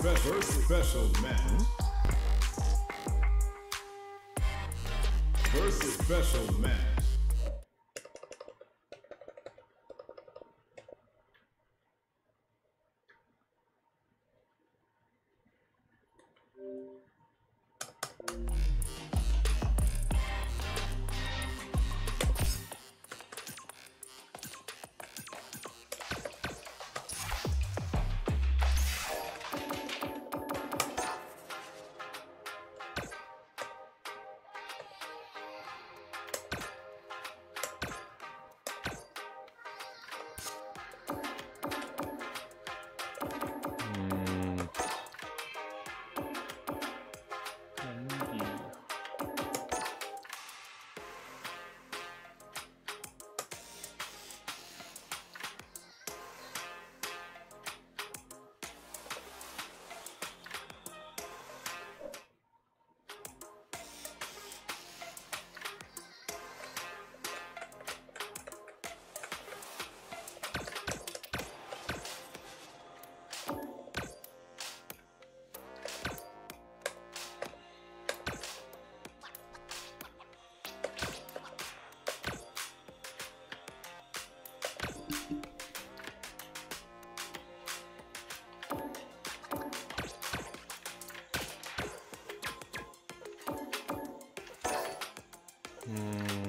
Special match. Versus special match.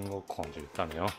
我看一下，等下哦。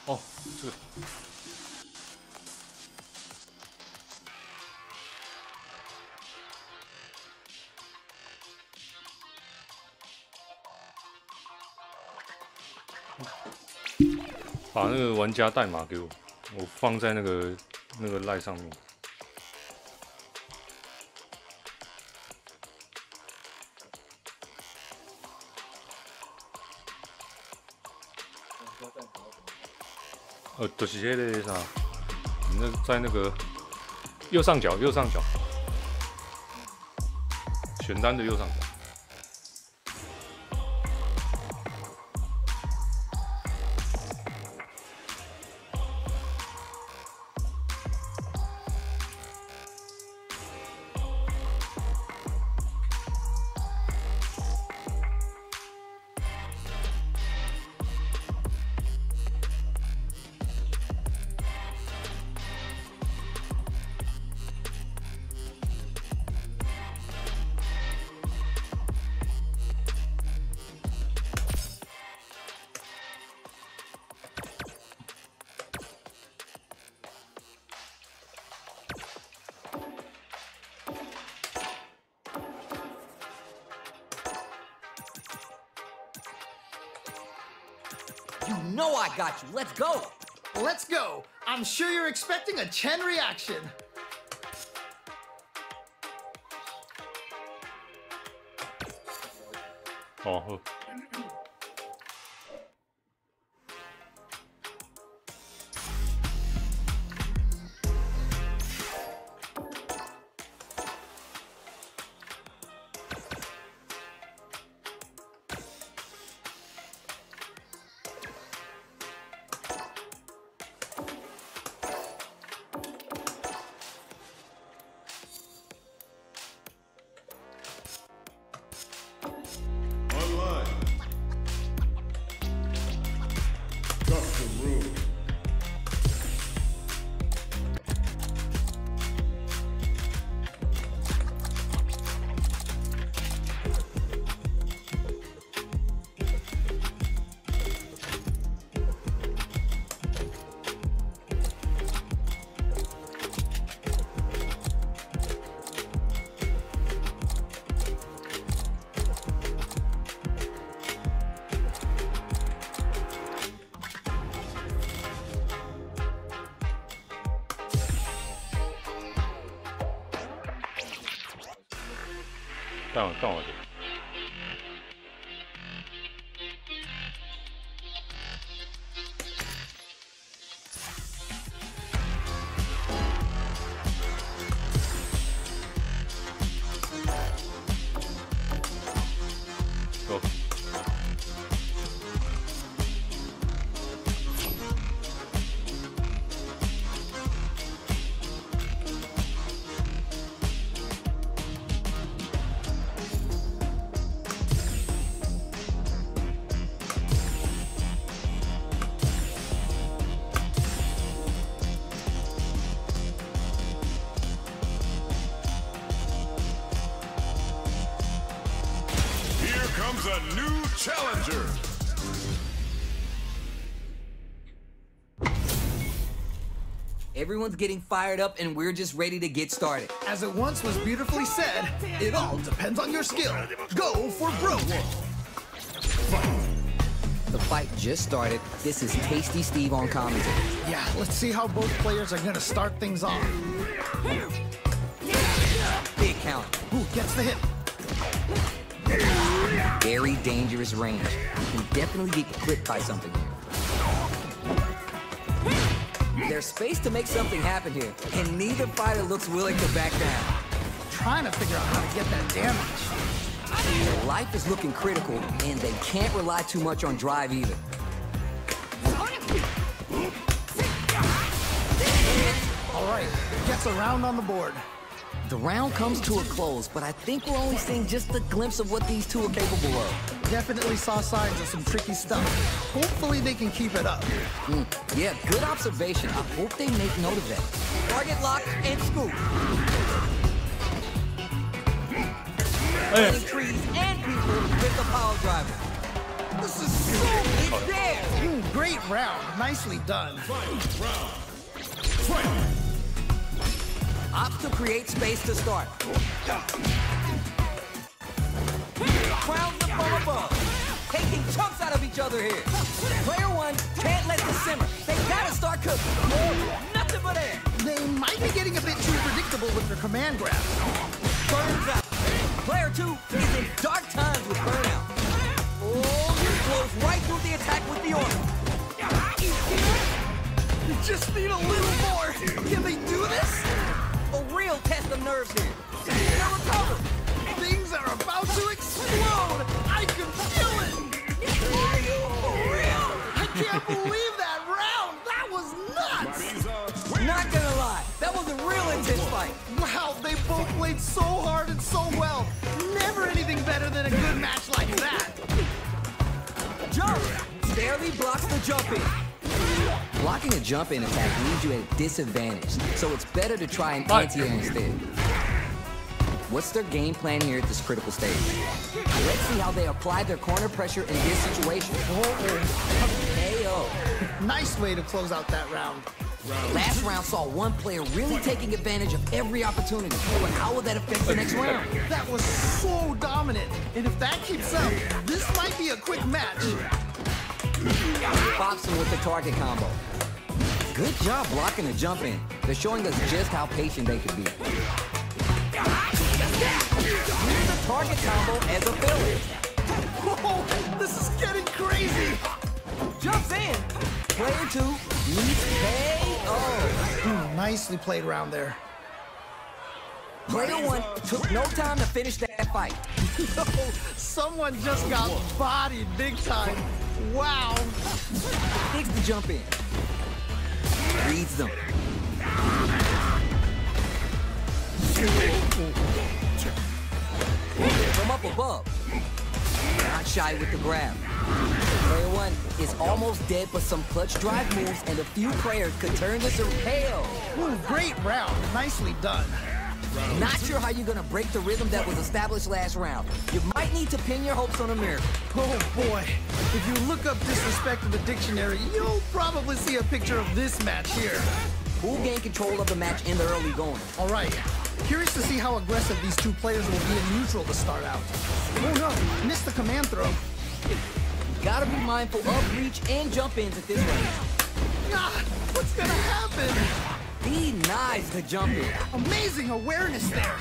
哦，这个。把那个玩家代码给我，我放在那个赖上面。就是那个啥，那在那个右上角，选单的右上角。You know I got you. Let's go. Let's go. I'm sure you're expecting a 10 reaction. Oh. 干我的。Go. Comes a new challenger. Everyone's getting fired up and we're just ready to get started. As it once was beautifully said, it all depends on your skill. Go for Bro World. The fight just started. This is Tasty Steve on commentary. Yeah, let's see how both players are gonna start things off. Big count. Who gets the hit? Very dangerous range. You can definitely get clipped by something here. There's space to make something happen here, and neither fighter looks willing to back down. Trying to figure out how to get that damage. Their life is looking critical, and they can't rely too much on drive either. All right, gets a round on the board. The round comes to a close, but I think we're only seeing just a glimpse of what these two are capable of. Definitely saw signs of some tricky stuff. Hopefully they can keep it up. Yeah, good observation. I hope they make note of that. Target lock and scoop. Hitting trees and people with the power driver. This is so it's there. Great round. Nicely done. Opts to create space to start. Crowns up from above. Taking chunks out of each other here. Player one can't let this simmer. They gotta start cooking. Nothing but air. They might be getting a bit too predictable with their command grab. Burns out. Player two is in dark times with burnout. Oh, he blows right through the attack with the order. You just need a little more. Can they do this? A real test of nerves here. They'll recover. Things are about to explode. I can feel it. Are you for real? I can't believe that round. That was nuts. Not gonna lie, that was a real intense fight. Wow, they both played so hard and so well. Never anything better than a good match like that. Jump! Barely blocks the jump in. Blocking a jump in attack leaves you at a disadvantage, so it's better to try an anti-air instead. What's their game plan here at this critical stage? Let's see how they apply their corner pressure in this situation. KO. Nice way to close out that round. Last round saw one player really taking advantage of every opportunity, but how will that affect the next round? That was so dominant, and if that keeps up, this might be a quick match. Pops him with the target combo. Good job blocking the jump in. They're showing us just how patient they can be. Use the target combo as a filler. Whoa, this is getting crazy. Jumps in. Player two needs KO. Nicely played round there. Player one took no time to finish that fight. Someone just got bodied big time. Wow. Digs the jump in. Reads them. From up above. Not shy with the grab. Player one is almost dead, but some clutch drive moves and a few prayers could turn this around. KO. Great round. Nicely done. Not sure how you're gonna break the rhythm that was established last round. You might need to pin your hopes on a miracle. Oh boy. If you look up disrespect in the dictionary, you'll probably see a picture of this match here. Who gained control of the match in the early going? All right. Curious to see how aggressive these two players will be in neutral to start out. Oh no, missed the command throw. Gotta be mindful of reach and jump ins at this range. Ah, what's gonna happen? Denies the jump in. Amazing awareness there.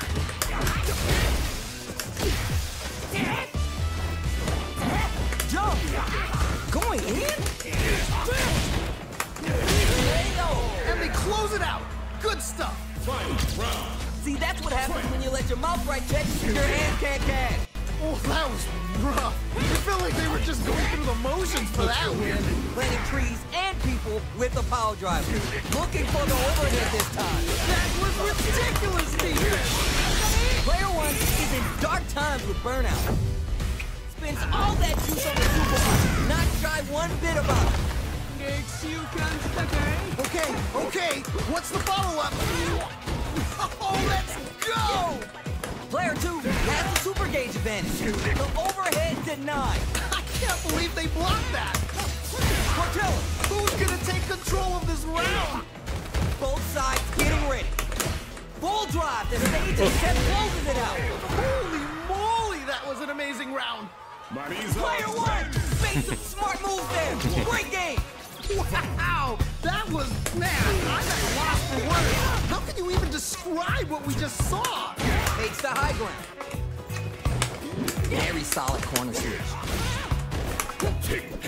See, that's what happens when you let your mouth write checks and your hands can't cash. Oh, that was rough. It felt like they were just going through the motions for that win. Planting trees and people with the power driver. Looking for the overhead this time. That was ridiculous defense. Player 1 is in dark times with burnout. Spends all that juice on the Super Bowl, not shy one bit about it. Okay, what's the follow-up? Oh, let's go! Player 2 has the super gauge advantage. The overhead denied. I can't believe they blocked that. Cortella, Who's gonna take control of this round? both sides getting ready. Full drive, the stage is set, closes it out. Holy moly, that was an amazing round. Player 1 made some smart moves there. Great game. Wow, that was, man, I'm at a loss for words. How can you even describe what we just saw? Takes the high ground. Very solid corner switch.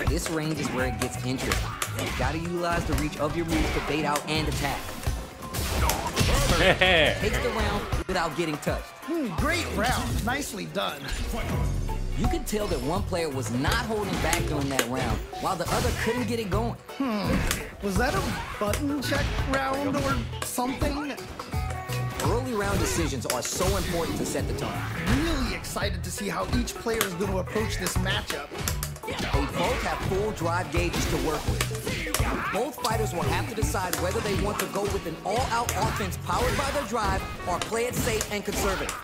This range is where it gets interesting. You gotta utilize the reach of your moves to bait out and attack. Takes the round without getting touched. Great round, nicely done. You could tell that one player was not holding back during that round, while the other couldn't get it going. Was that a button check round or something? Early round decisions are so important to set the tone. Really excited to see how each player is going to approach this matchup. They both have full drive gauges to work with. Both fighters will have to decide whether they want to go with an all-out offense powered by their drive or play it safe and conservative.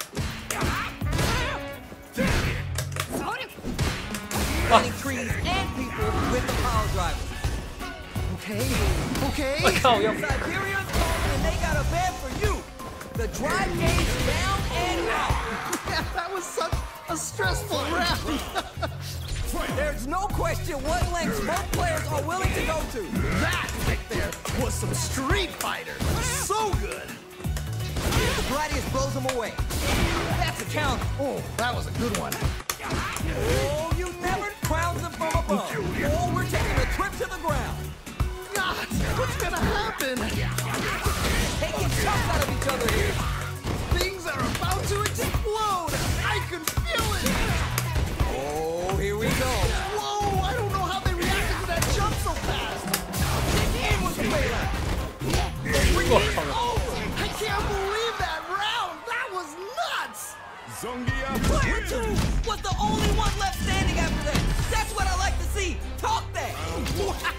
Planting trees and people with the power driver. Okay. Siberia's calling and they got a bed for you. The drive gauge down and out. Yeah, that was such a stressful round. There's no question what lengths both players are willing to go to. That right there was some Street Fighter. So good. Gladius blows him away. That's a count. Oh, that was a good one. Oh, you never crowns him from above. Oh, we're taking a trip to the ground. God, what's gonna happen? Taking shots out of each other here. Things are about to explode. I can feel it. Oh, here we go. Whoa, I don't know how they reacted to that jump so fast. And with the bailout. Oh, I can't believe that round. That was nuts. Player 2 was the only one left standing after that. That's what I like to see. Talk that.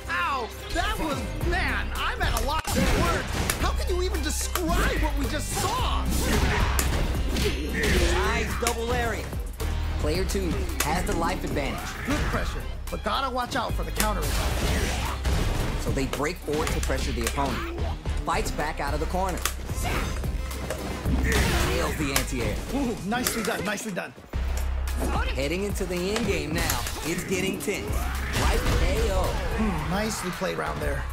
Wow, that was, man, I'm at a loss for words. How can you even describe what we just saw? Nice double area. Player 2 has the life advantage. Good pressure, but gotta watch out for the counter attack. So they break forward to pressure the opponent. Fights back out of the corner. Nails the anti-air. Ooh, nicely done, nicely done. Heading into the end game now. It's getting tense. Right KO. Nicely played round there.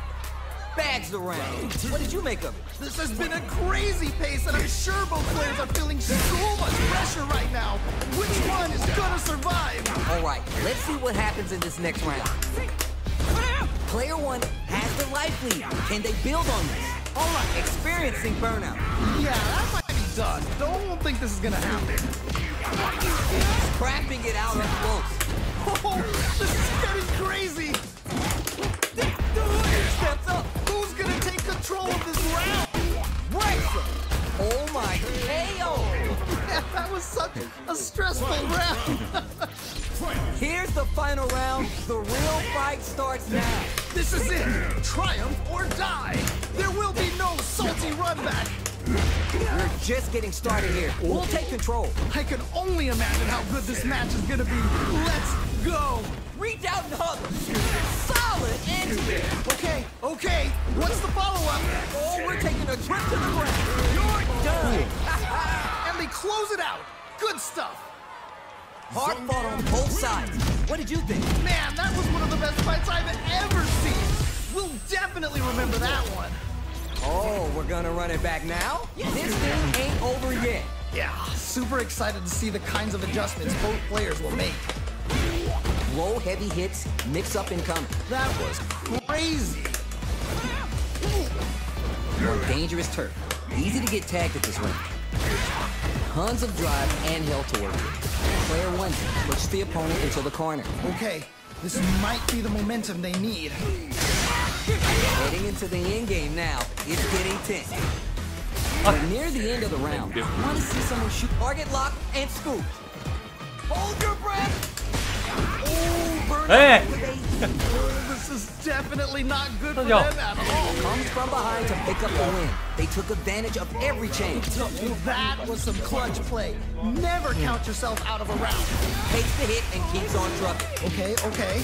Bags the round. What did you make of it? This has been a crazy pace, and I'm sure both players are feeling so much pressure right now. Which one is gonna survive? All right, let's see what happens in this next round. Player 1 has the life lead. Can they build on this? All right, experiencing burnout. Yeah, that might be done. Don't think this is gonna happen. Crapping it out up close. Oh, this is getting crazy. Steps up. Who's gonna take control of this round? Breaks him. Oh my KO. Yeah, that was such a stressful round. Here's the final round. The real fight starts now. This is it. Triumph or die. There will be no salty run back. We're just getting started here. We'll take control. I can only imagine how good this match is gonna be. Let's go. Reach out and hug him. Solid anti-air. Okay. What's the follow-up? Oh, we're taking a trip to the ground. You're done. And they close it out. Good stuff. Hard fought on both sides. What did you think? Man, that was one of the best fights I've ever seen. We'll definitely remember that one. Oh, we're gonna run it back now? This thing ain't over yet. Yeah, super excited to see the kinds of adjustments both players will make. Low, heavy hits, mix up incoming. That was crazy. On dangerous turf. Easy to get tagged at this ring. Tons of drive and health to work with. Player 1 pushes the opponent into the corner. Okay, this might be the momentum they need. Heading into the end game now. It's getting tense. We're near the end of the round. Want to see someone shoot target lock and scoop. Hold your breath. Oh, burn Hey! Oh, this is definitely not good for them at all. Comes from behind to pick up the win. They took advantage of every change. That was some clutch play. Never count yourself out of a round. Takes the hit and keeps on trucking. Okay, okay.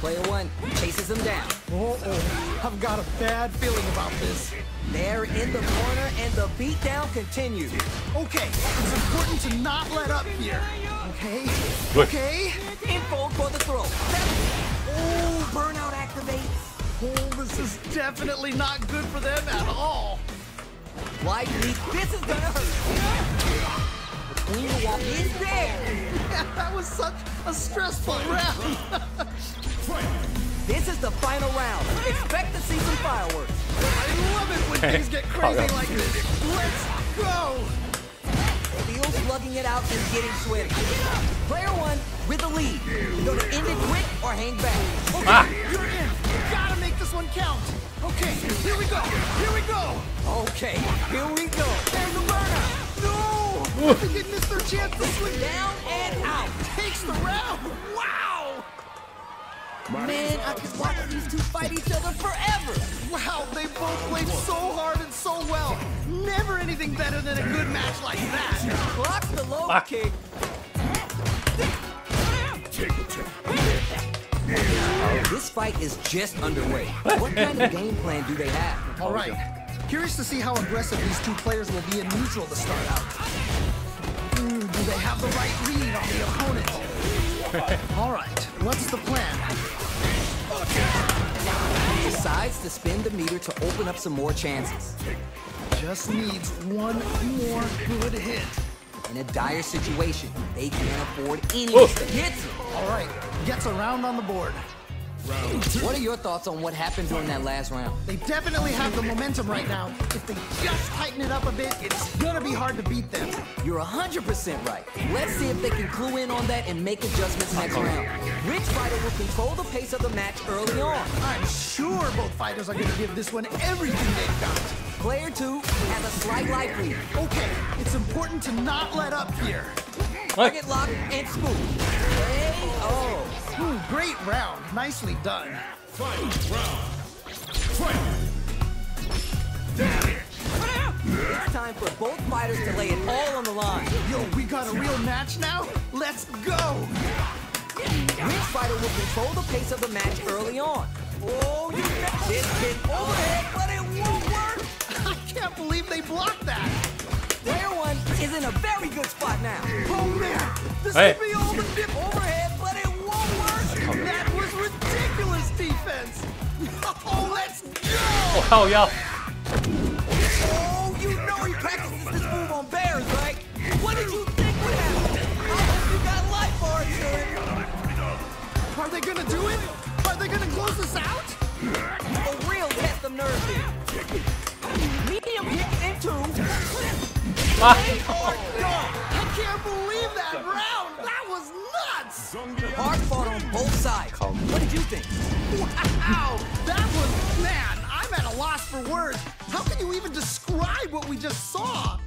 Player 1 chases him down. Oh, I've got a bad feeling about this. They're in the corner and the beatdown continues. Okay, it's important to not let up here. Okay, Good. okay. In fold for the throw. Oh, burnout activates. Oh, this is definitely not good for them at all. Wide leap. This is gonna hurt. The queen of walk is there. Yeah, that was such a stressful round. This is the final round. Expect to see some fireworks. I love it when things get crazy like this. Let's go. Steele slugging it out and getting sweaty. Player 1 with the lead. You gonna end it quick or hang back? Okay, you're in. Gotta make this one count. Okay, here we go. Here we go. Okay, here we go. There's the burnout. No! I think they missed their chance to swing Down and out. Takes the round. Wow! Man, I could watch these two fight each other forever. Wow, they both played so hard and so well. Never anything better than a good match like that. Blocks the low kick. This fight is just underway. What kind of game plan do they have? All right. Curious to see how aggressive these two players will be in neutral to start out. Do they have the right read on the opponent? All right, what's the plan? Decides to spin the meter to open up some more chances. Just needs one more good hit. In a dire situation, they can't afford any miss that hits him. All right, gets a round on the board. What are your thoughts on what happened during that last round? They definitely have the momentum right now. If they just tighten it up a bit, it's gonna be hard to beat them. You're 100% right. Let's see if they can clue in on that and make adjustments next round. Which fighter will control the pace of the match early on? I'm sure both fighters are gonna give this one everything they've got. Player 2 has a slight life lead. Okay, it's important to not let up here. Target lock and scoop. Hey, oh. Great round. Nicely done. It's time for both fighters to lay it all on the line. Yo, we got a real match now? Let's go! Which fighter will control the pace of the match early on? Oh, you got this hit overhead, but it won't work. I can't believe they blocked that. Player 1 is in a very good spot now. Oh, man. This Hey. could be all the dip Overhead, but it won't work. That was ridiculous defense. Oh, let's go! Oh, yeah. Oh, you know he practices this move on bears, right? What did you think would happen? I hope you got life for it, sir. Are they gonna do it? Are they gonna close this out? A real test of nerve here. Medium hit into. Oh, I can't believe that round. That was nuts. Hard fought on both sides. What did you think? Wow, that was, man, I'm at a loss for words. How can you even describe what we just saw?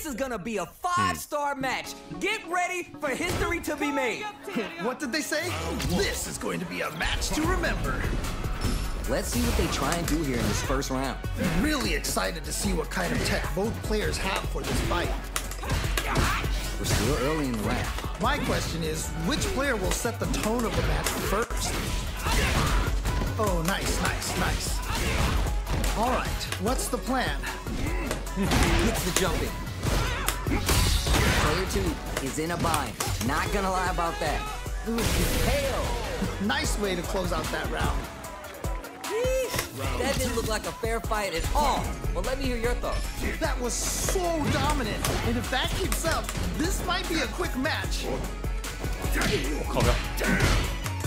This is gonna be a 5-star match. Get ready for history to be made. What did they say? This is going to be a match to remember. Let's see what they try and do here in this first round. Really excited to see what kind of tech both players have for this fight. We're still early in the round. My question is, which player will set the tone of the match first? Oh, nice. All right, what's the plan? Hits the jumping. Player 2 is in a bind. Not gonna lie about that. Ooh, KO. Nice way to close out that round. That didn't look like a fair fight at all. Well, let me hear your thoughts. That was so dominant, and if that keeps up, this might be a quick match.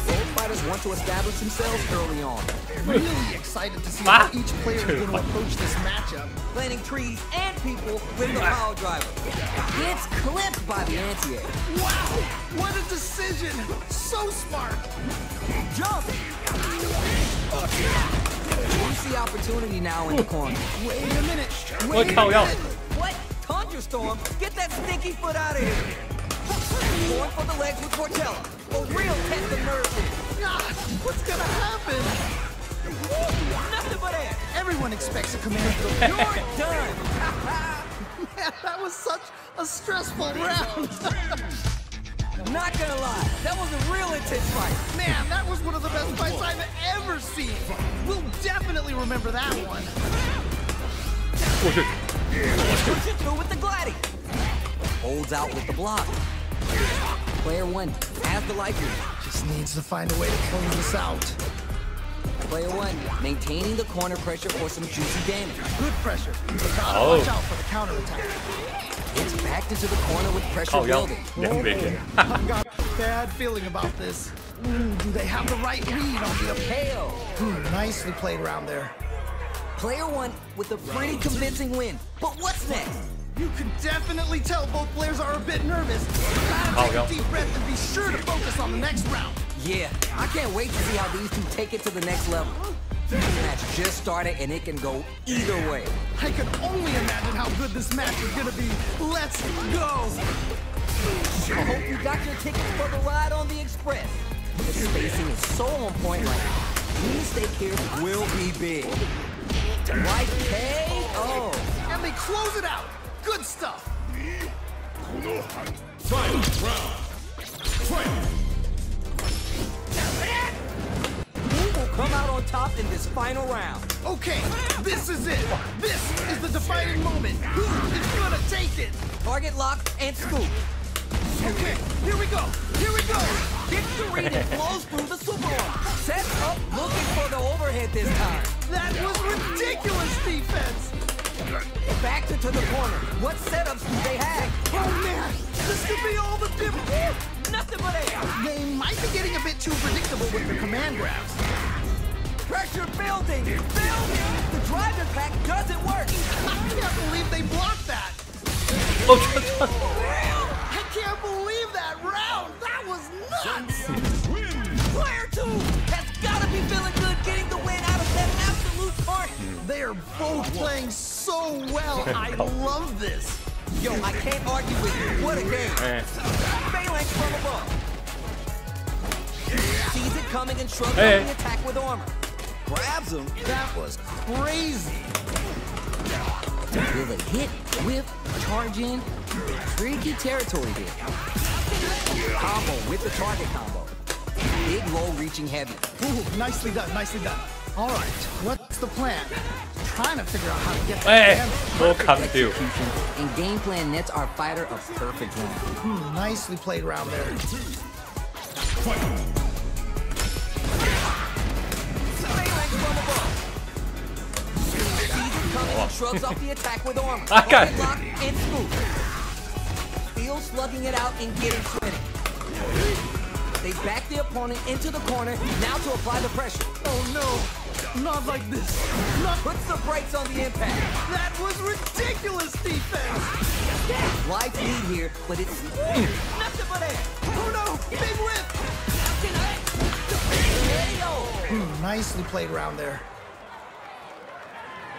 Both fighters want to establish themselves early on. Really excited to see how each player is going to approach this matchup. Planting trees and people with the power driver. Gets clipped by the anti-air. Wow, what a decision! So smart. Jump! You see opportunity now in the corner. Wait a minute. What? Thunderstorm? Get that stinky foot out of here. Going for the legs with Portella. A real test of nerves here. God, what's gonna happen? Nothing but air. Everyone expects a command to You're done. Man, that was such a stressful round. Not gonna lie, that was a real intense fight. Man, that was one of the best fights I've ever seen. We'll definitely remember that one. Push it through with the gliding. Holds out with the block. Player 1 has the life lead. Just needs to find a way to close this out. Player 1 maintaining the corner pressure for some juicy damage. Good pressure. But gotta watch out for the counterattack. It's backed into the corner with pressure building. I've got a bad feeling about this. Do they have the right read on the KO. Nicely played around there. Player 1 with a pretty convincing win. But what's next? You can definitely tell both players are a bit nervous. Gotta take a deep breath and be sure to focus on the next round. Yeah, I can't wait to see how these two take it to the next level. This match just started and it can go either way. I can only imagine how good this match is gonna be. Let's go! I hope you got your tickets for the ride on the Express. The spacing is so on point right now. Any mistake here will be big. Right, KO. And they close it out. Good stuff. Final round. Fight. Who will come out on top in this final round? Okay, this is it. This is the defining moment. Who is gonna take it? Target lock and scoop. Okay, here we go. Here we go. Gets the read and flows through the super arm. Sets up looking for the overhead this time. That was ridiculous defense. Backed into the corner. What setups do they have? Oh man, this could be all the difference. Nothing but air. They might be getting a bit too predictable with the command grabs. Pressure building. The driver pack doesn't work. I can't believe they blocked that. I can't believe that round. That was nuts. Player 2 has got to be feeling good getting the win out of that absolute party. They are both playing so well. I love this. Yo, I can't argue with you. What a game. Phalanx from above. Sees it coming and shrugs off the attack with armor. Grabs him. That was crazy. Will a hit, whip, charge in? Tricky territory here. Combo with the target combo. Big low reaching heavy. Ooh, nicely done, nicely done. All right, what's the plan? Trying to figure out how to get that. Execution and game plan nets our fighter a perfect round. Nicely played around there. Phalanx from above. Sees it coming and shrugs off the attack with armor. I got it. Lock and scoop. Still slugging it out and getting sweaty. They back the opponent into the corner, now to apply the pressure. Oh no, not like this. Puts the brakes on the impact. That was ridiculous defense. Life lead here, but it's nothing but air. Oh no, big whip. Nicely played around there.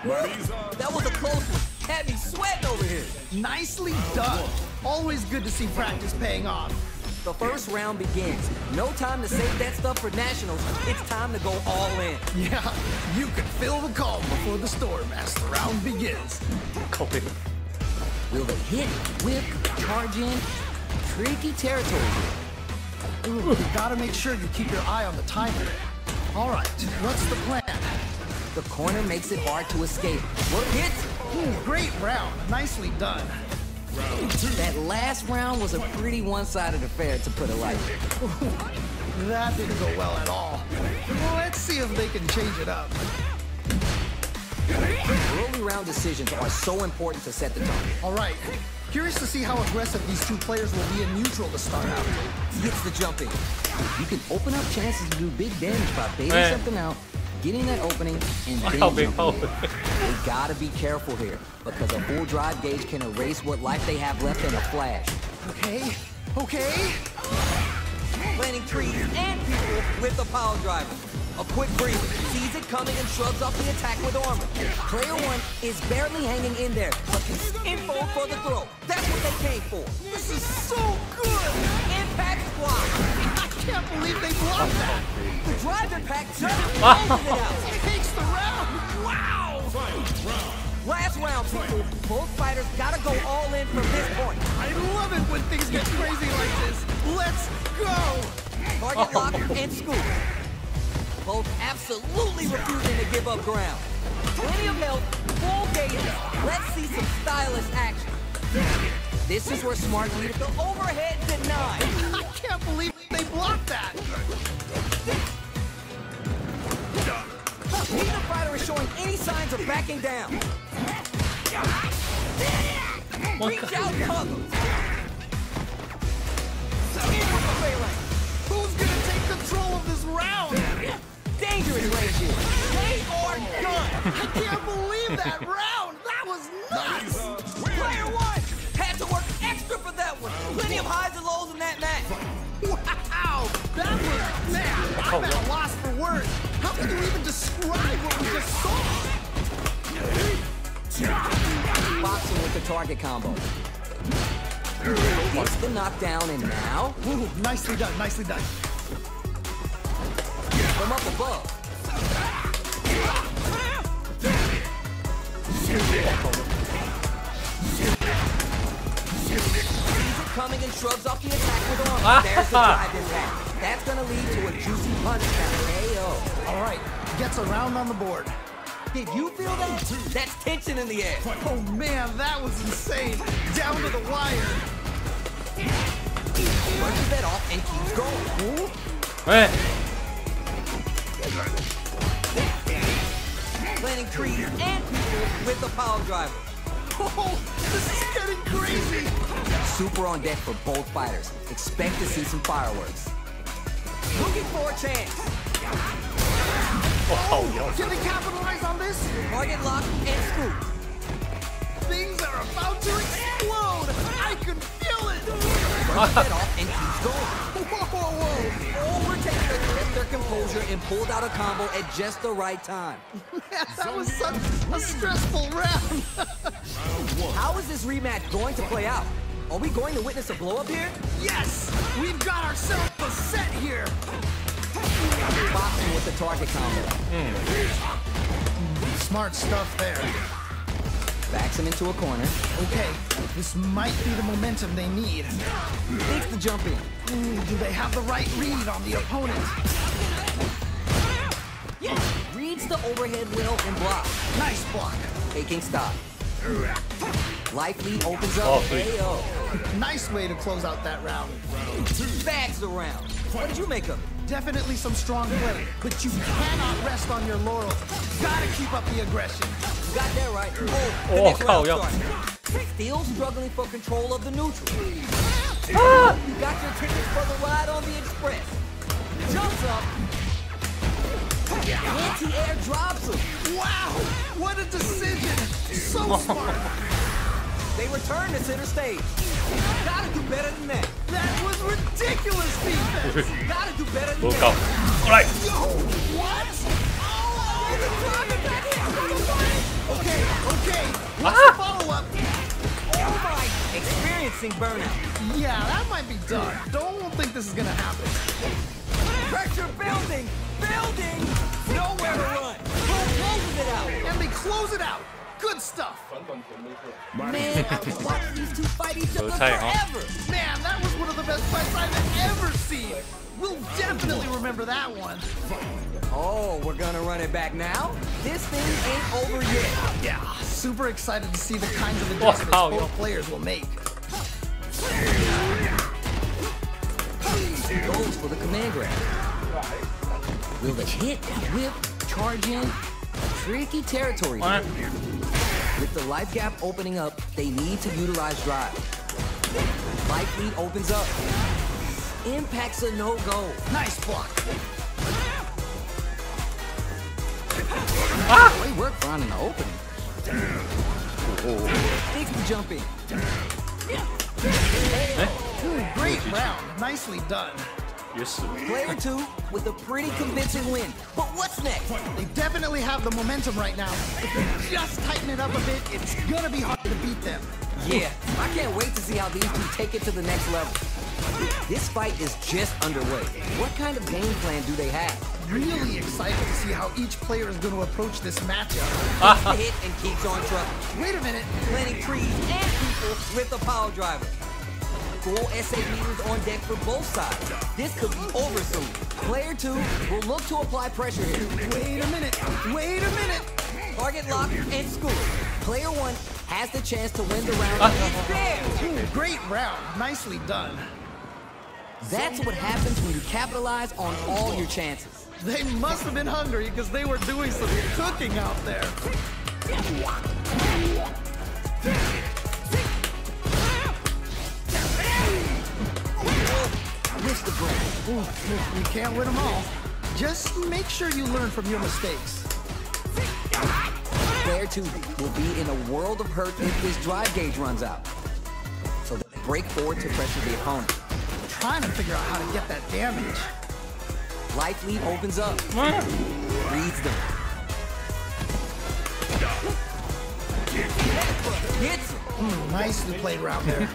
That was a close one. had me sweating over here. Nicely done. Always good to see practice paying off. The first round begins. No time to save that stuff for nationals. It's time to go all in. Yeah, you can feel the calm before the storm as the round begins. Will they hit, whip, charge in? Tricky territory here. Ooh, you gotta make sure you keep your eye on the timer. All right, what's the plan? The corner makes it hard to escape. Work hits. Ooh, great round. Nicely done. That last round was a pretty one-sided affair, to put it lightly. That didn't go well at all. Let's see if they can change it up. Early round decisions are so important to set the tone. All right. Curious to see how aggressive these two players will be in neutral to start out. Gets the jump in. You can open up chances to do big damage by baiting something out, getting that opening, and then jumping in. They gotta be careful here, because a full drive gauge can erase what life they have left in a flash. Okay, okay. Planting trees and people with the pile driver. A quick breather, sees it coming and shrugs off the attack with armor. Player one is barely hanging in there, but can info for the throw. That's what they came for. This is so good. Impact block. I can't believe they blocked that. The drive impact just closes it out. Takes the round. Wow. Last round, people. Both fighters gotta go all in from this point. I love it when things get crazy like this. Let's go. Target lock and scoop. Both absolutely refusing to give up ground. Plenty of health, full gauges. Let's see some stylish action. This is where smart lead the overhead denied. I can't believe they blocked that. Neither fighter is showing any signs of backing down. Reach out, cover. Who's gonna take control of this round? Dangerous range here. They are done. I can't believe that round. That was nuts. Player one had to work extra for that one. Plenty of highs and lows in that match. Wow, that was, man, I'm at a loss for words. How can you even describe what we just saw? Boxing with the target combo. Gets the knockdown, and now Ooh, nicely done, nicely done. from up above. Sees it coming and shrugs off the attack with armor. There's the drive impact. That's gonna lead to a juicy punch down. KO. All right, gets a round on the board. Did you feel that? That's tension in the air. Oh man, that was insane. Down to the wire. Punches that off and keeps going. Ooh. Planting trees and people with the pile driver. Oh, this is getting crazy. Super on deck for both fighters. Expect to see some fireworks. Looking for a chance. Oh, can they capitalize on this? Target lock and scoop. Things are about to explode. I can feel it. Punches that off and keeps going. Whoa. Overtaker kept their composure and pulled out a combo at just the right time. Man, that was such a stressful round. How is this rematch going to play out? Are we going to witness a blow-up here? Yes, we've got ourselves a set here. Boxing with the target combo. Smart stuff there. Backs him into a corner. Okay, this might be the momentum they need. Takes the jump in. Ooh, do they have the right read on the opponent? Reads the overhead well and blocks. Nice block. Taking stock. Life lead opens up. KO. Nice way to close out that round. Bags the round. What did you make of it? Definitely some strong play, but you cannot rest on your laurels. Gotta keep up the aggression. You got that right. The next round starts. Still struggling for control of the neutral. You got your tickets for the ride on the express. Jumps up. Anti-air drops him. Wow, what a decision. So smart. They return to center stage. Gotta do better than that. That was ridiculous defense. Gotta do better than that. Alright. Yo, what? Oh, Okay, okay. What's the follow-up? Oh my! Experiencing burnout. Yeah, that might be done. Don't think this is gonna happen. Pressure building! Building! Nowhere to run! Who closes it out? And they close it out. Good stuff. Man, I've watched these two fight each other tight, huh? forever! Man, that was one of the best fights I've ever seen. We'll definitely remember that one. Oh, we're gonna run it back now? This thing ain't over yet. Yeah, super excited to see the kinds of adjustments Wow, both yo. players will make. Goes for the command grab. Will the hit, whip, charge in? Tricky territory. What? With the life gap opening up, they need to utilize drive. Life lead opens up. Impact's a no-go. Nice block. Great work finding the opening. Takes the jump in. Great round. Nicely done. Yes. Player 2 with a pretty convincing win. But what's next? They definitely have the momentum right now. If they just tighten it up a bit, it's gonna be hard to beat them. Yeah, I can't wait to see how these two take it to the next level. This fight is just underway. What kind of game plan do they have? Really excited to see how each player is going to approach this matchup. Hit and keeps on trucking. Wait a minute. Planting trees and people with the power driver. Full SA meters on deck for both sides. This could be over soon. Player 2 will look to apply pressure here. Wait a minute. Wait a minute. Target lock and school. Player 1 has the chance to win the round. It's there! Great round. Nicely done. That's what happens when you capitalize on all your chances. They must have been hungry because they were doing some cooking out there. Missed the break. You can't win them all. Just make sure you learn from your mistakes. Player 2 will be in a world of hurt if this drive gauge runs out. So break forward to pressure the opponent. Trying to figure out how to get that damage. Life lead opens up. Reads them. Hits him. Nicely played round there.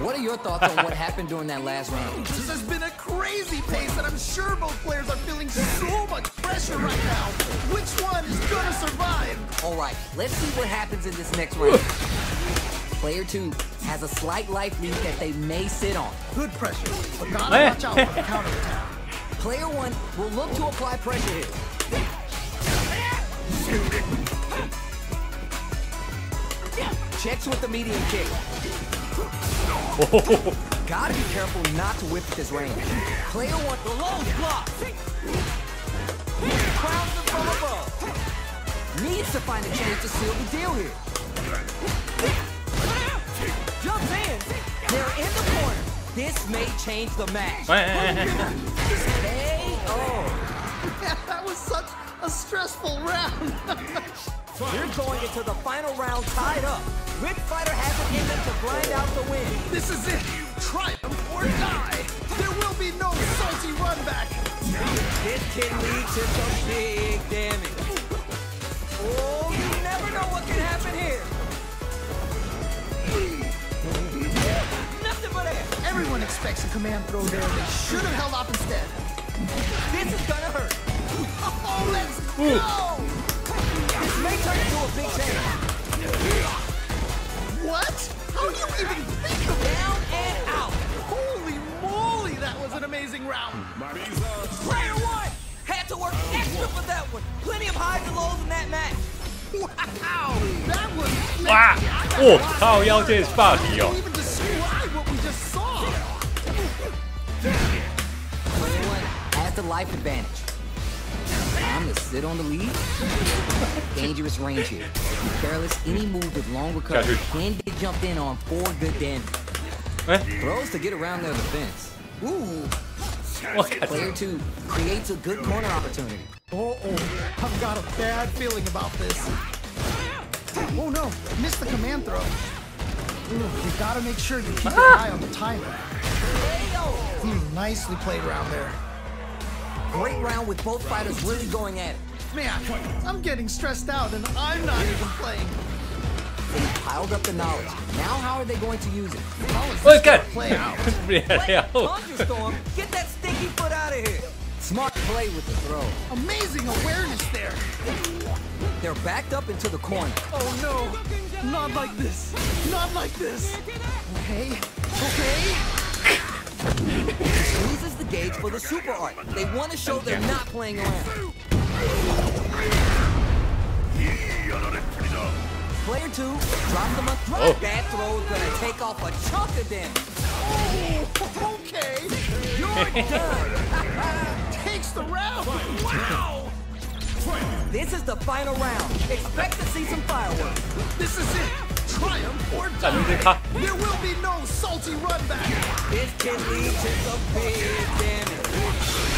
What are your thoughts on what happened during that last round? This has been a crazy pace, and I'm sure both players are feeling so much pressure right now. Which one is gonna survive? All right, let's see what happens in this next round. Player 2 has a slight life lead that they may sit on. Good pressure, but gotta watch out for the counterattack. Player 1 will look to apply pressure here. Checks with the medium kick. Gotta be careful not to whip at this range. Player 1, the low block. Crowns him from above. Needs to find a chance to seal the deal here. Jumps in. They're in the corner. This may change the match. That was such a stressful round. You're going into the final round tied up. Which fighter has it in them to grind out the win? This is it. Triumph or die. There will be no salty run back. This can lead to some big damage. Oh, you never know what can happen here. Nothing but air. Everyone expects a command throw there. They should have held off instead. This is gonna hurt. Oh, let's go! This may turn into a big change. What? How do you even think of it? Down and out. Holy moly, that was an amazing round. Player 1 had to work extra for that one. Plenty of highs and lows in that match. Wow, that was 哇！哦，靠腰这是霸体哦 Can't！ even describe what we just saw. Player 1 has the life advantage. Time to sit on the lead. Dangerous range here. Be careless, any move with long recovery can get jumped in on for good damage. Throws to get around their defense. Ooh. Player 2 creates a good corner opportunity. I've got a bad feeling about this. Oh no, missed the command throw. You gotta make sure you keep your eye on the timer. Nicely played round there. Great round with both fighters really going at it. Man, I'm getting stressed out and I'm not even playing. They piled up the knowledge. Now how are they going to use it? How is Oi, this God. gonna play out? Thunderstorm, get that stinky foot out of here. Smart play with the throw. Amazing awareness there. They're backed up into the corner. Oh no, not like this. Not like this. Okay, okay. Squeezes the gauge for the super art. They want to show they're not playing around. Player 2, drop them a throw. Oh. That throw is gonna take off a chunk of them. Oh, okay. You're done. Takes the round. Wow! Fight! This is the final round. Expect to see some fireworks. This is it. Triumph or 感觉 die. 他 There will be no salty run back. This can lead to some big damage.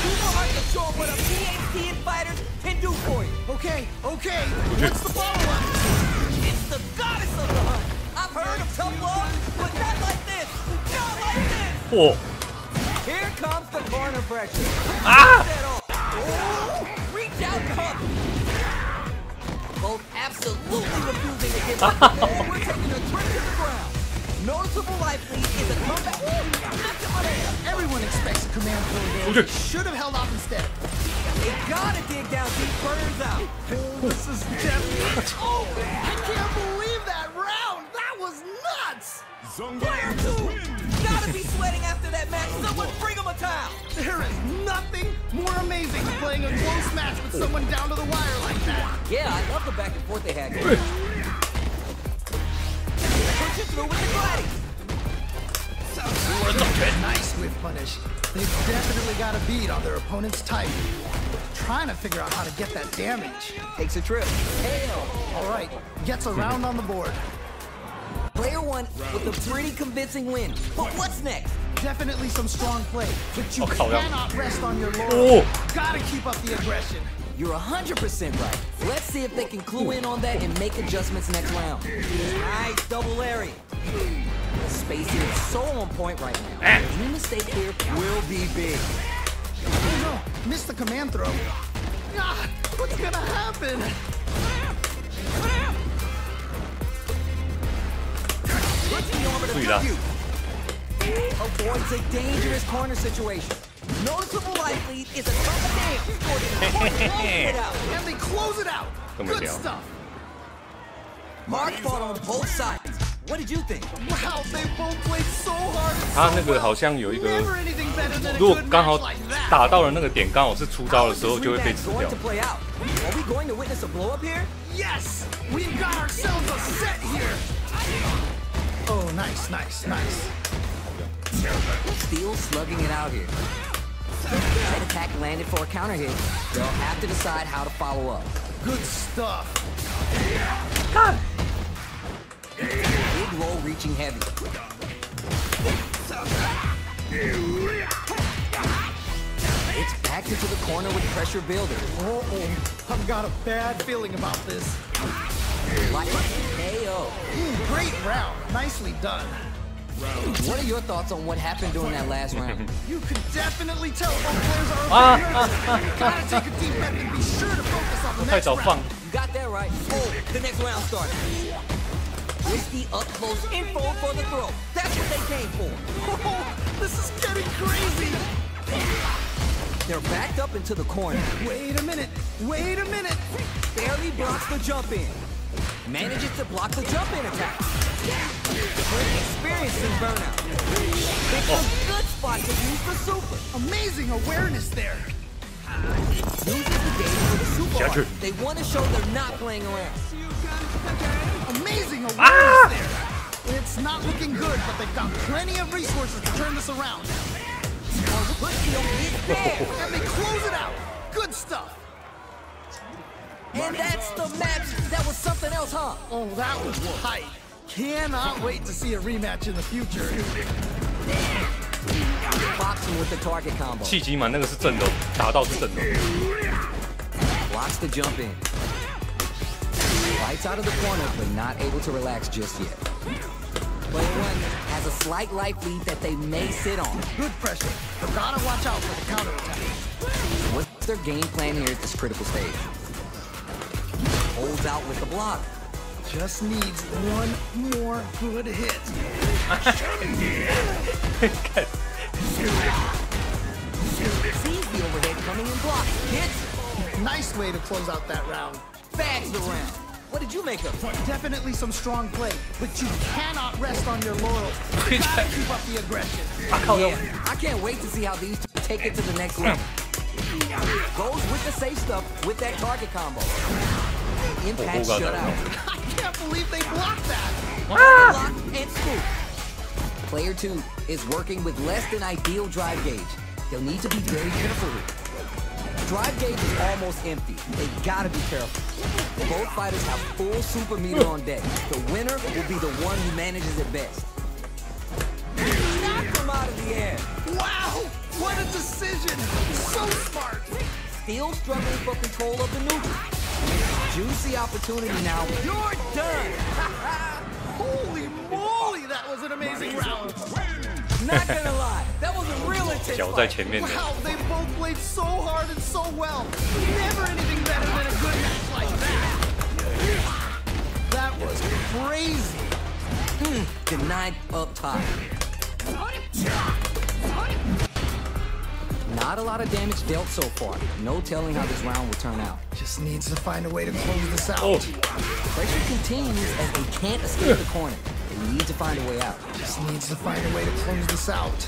Super hard to show what a PhD in fighters can do for you. Okay, okay. What's the follow-up? It's the goddess of the hunt. I've heard of tough love, but not like this. Not like this. 嚯 Here comes the corner pressure. Ah! Oh, reach out and hug. Both absolutely refusing to give up. We're taking a trip to the ground. Noticeable life lead is a comeback. Everyone expects a command throw there. Should have held off instead. They gotta dig down deep, burns out. Oh, this is definitely. Oh, I can't believe that round. That was nuts. Player 2, gotta be sweating after that match. Someone bring him a towel. There is nothing more amazing than playing a close match with someone down to the wire like that. Yeah, I love the back and forth they had going. Push it through with the gliding. Nice whip punish. They've definitely got a beat on their opponent's type. Trying to figure out how to get that damage. Takes a trip. Hail. All right, gets a round on the board. Player 1 with a pretty convincing win. But what's next? Definitely some strong play, but you Oh,靠腰。 cannot rest on your Oh. laurels. Gotta keep up the aggression. You're 100% right. Let's see if they can clue in on that and make adjustments next round. Nice double lariat. The spacing is so on point right now. Any mistake here will be big. Oh no, missed the command throw. Ah, what's gonna happen? Puts the armor to Sweet, huh? tribute. Avoids a dangerous corner situation. Noticeable life lead is a tough damage. And they close it out. Come Good here, Dale. stuff. Mark fought on both sides. What did you think? Wow, they both played so hard. and 他 so 那个 well. 好像有一个， Never anything better than a 如果 good 刚好 match like that. 打到了那个点，刚好是出招的时候， How is 就会 this 被 rematch 吃 going 掉 to。play out? Are we going to witness a blow up here? Yes, we've got ourselves a set here. Oh, nice, nice, nice. Still slugging it out here. That attack landed for a counter hit. They'll have to decide how to follow up. Good stuff. Big roll reaching heavy. It's back into the corner with pressure building. Uh-oh, I've got a bad feeling about this. Like KO. Great round. Nicely done. What are your thoughts on what happened during that last round? You can definitely tell both players are nervous. Gotta take a deep breath and be sure to focus on the 太 next 早放 round.， You got that right. Oh, the next round starts. Risky up close info for the throw. That's what they came for. Oh, this is getting crazy. They're backed up into the corner. Wait a minute. Wait a minute. Barely blocks the jump in. Manages to block the jump in attack. Pretty experiencing burnout. It's a good spot to use the super. Amazing awareness there. Uses the game for the super Gotcha. art. They want to show they're not playing around. Amazing awareness there. It's not looking good, but they've got plenty of resources to turn this around. Push is there. And they close it out. Good stuff. And that's the match. That was something else, huh? Oh, that was tight. Cannot wait to see a rematch in the future. Boxing with the target combo. 契机嘛，那个是正的，打到是正的。 Blocks the jump in. Lights out of the corner, but not able to relax just yet. Player 1 has a slight life lead that they may sit on. Good pressure, but gotta watch out for the counterattack. What's their game plan here at this critical stage? holds out with the block. Just needs one more good hit. Sees the overhead coming and blocks. Hits. Nice way to close out that round. Bags the round. What did you make of it? Definitely some strong play, but you cannot rest on your laurels. You gotta keep up the aggression. Yeah, I can't wait to see how these two take it to the next level. Goes with the safe stuff with that target combo. Impact shutout. I can't believe they blocked that. Block and scoop. Player 2 is working with less than ideal drive gauge. They'll need to be very careful here. Drive gauge is almost empty. They gotta be careful. Both fighters have full super meter on deck. The winner will be the one who manages it best. Knocked him out of the air. Wow, what a decision. So smart. Still struggling for control of the neutral. Juicy opportunity now. You're done. Holy moly, that was an amazing round. Not gonna lie, that was a real intense 脚在 fight. 前面的。 Wow, they both played so hard and so well. Never anything better than a good match like that. That was crazy. Denied up top. Not a lot of damage dealt so far. No telling how this round will turn out. Just needs to find a way to close this out. Oh. Pressure continues as they can't escape the corner. They need to find a way out. Just needs to find a way to close this out.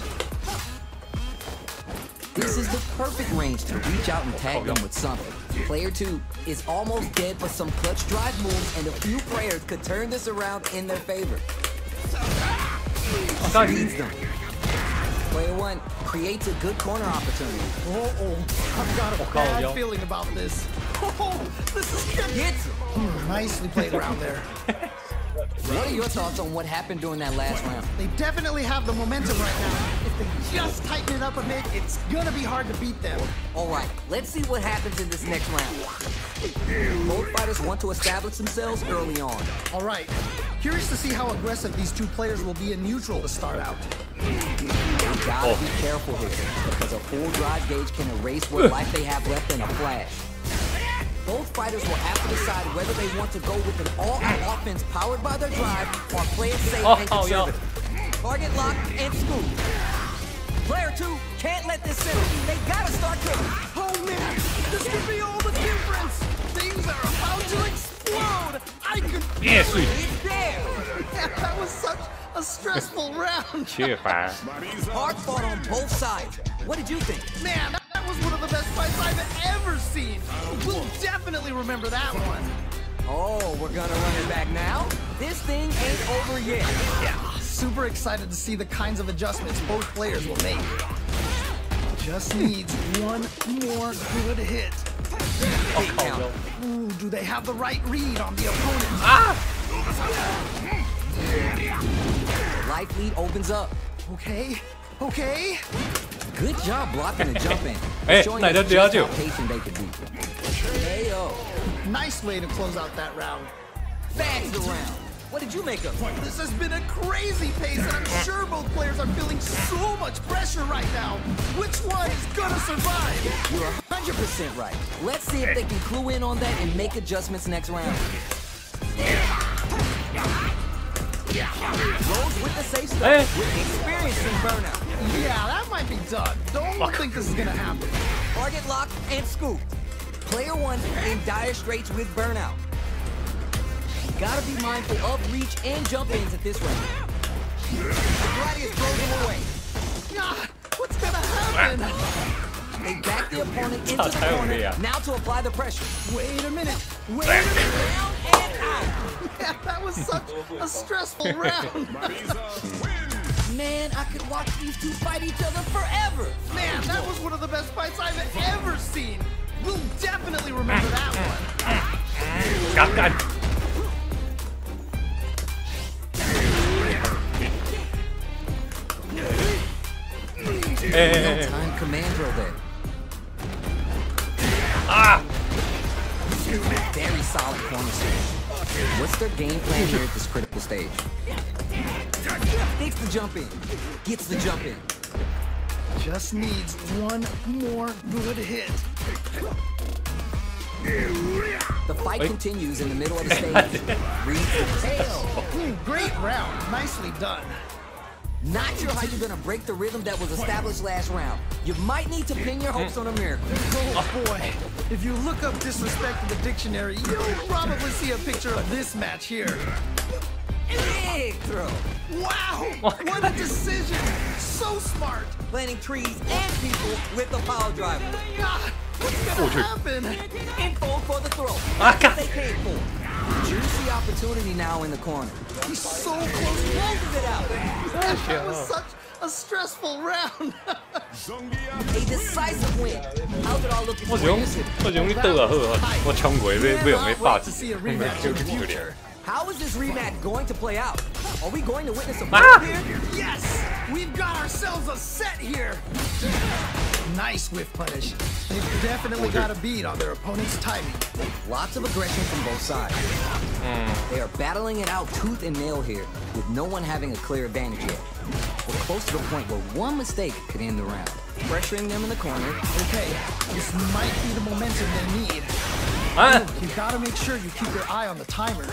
This is the perfect range to reach out and tag them with something. Player 2 is almost dead, but some clutch drive moves and a few prayers could turn this around in their favor. Leads them. Player 1 creates a good corner opportunity. I've got a bad feeling about this. Oh, this is good. Hits him. Nicely played around there. What are your thoughts on what happened during that last round? They definitely have the momentum right now. If they just tighten it up a bit, it's gonna be hard to beat them. All right, let's see what happens in this next round. Both fighters want to establish themselves early on. All right, curious to see how aggressive these two players will be in neutral to start out. You gotta be careful here, because a full drive gauge can erase what life they have left in a flash. Both fighters will have to decide whether they want to go with an all-out offense powered by their drive or play it safe and conservative. Target lock and scoop. Player 2 can't let this sit. They gotta start cooking. Oh man, this could be all the difference. Things are about to explode. I could. Yeah, sweet. It's there. That was such a stressful round. 缺乏。 Hard fought on both sides. What did you think? Man, that was one of the best fights I've ever seen. We'll definitely remember that one. Oh, we're gonna run it back now? This thing ain't over yet. Yeah, super excited to see the kinds of adjustments both players will make. Just needs one more good hit. Big count. Ooh, do they have the right read on the opponent? Life lead opens up. Okay, okay. Good job blocking the jump in. Hey, Showing này us đất đéo just chịu. how patient they could be. Ayo. Nice way to close out that round. Bags the round. What did you make of it? This has been a crazy pace, and I'm sure both players are feeling so much pressure right now. Which one is gonna survive? You're 100% right. Let's see if they can clue in on that and make adjustments next round. Goes with the safe stuff with experience in burnout. Yeah, that might be done. Don't think this is gonna happen. Target lock and scoop. Player 1 in dire straits with burnout. Gotta be mindful of reach and jump ins at this round. Gladius throws him away. Ah, what's gonna happen? They back the opponent into the corner. Now to apply the pressure. Wait a minute. Wait a minute. Down and out. Yeah, that was such a stressful round. Man, I could watch these two fight each other forever. Man, that was one of the best fights I've ever seen. We'll definitely remember that one. Cắt canh. Real-time command drill there. Very solid corner switch. What's their game plan here at this critical stage? Takes the jump in. Gets the jump in. Just needs one more good hit. The fight continues in the middle of the stage. Reads the tail. Great round. Nicely done. Not sure how you're gonna break the rhythm that was established last round. You might need to pin your hopes on a miracle. Oh boy. If you look up disrespect in the dictionary, you'll probably see a picture of this match here. Big throw. Wow! What a decision! So smart! Planting trees and people with the power driver. God, what's gonna happen? Info for the throw. Ah, God. They paid for. Juicy opportunity now in the corner. He's so close. Closes it out. That was such a stressful round. A decisive win. How's it all looking 我 for 是用 you? 我是用你倒啊好啊，我冲过被用你霸 To 气， see a rematch in the future. How is this rematch going to play out? Are we going to witness a Ah! break here? Yes! We've got ourselves a set here! Nice whiff punish. They've definitely got a beat on their opponent's timing. Lots of aggression from both sides. They are battling it out tooth and nail here, with no one having a clear advantage yet. We're close to the point where one mistake could end the round. Pressuring them in the corner. Okay, this might be the momentum they need. Ah! You gotta make sure you keep your eye on the timer.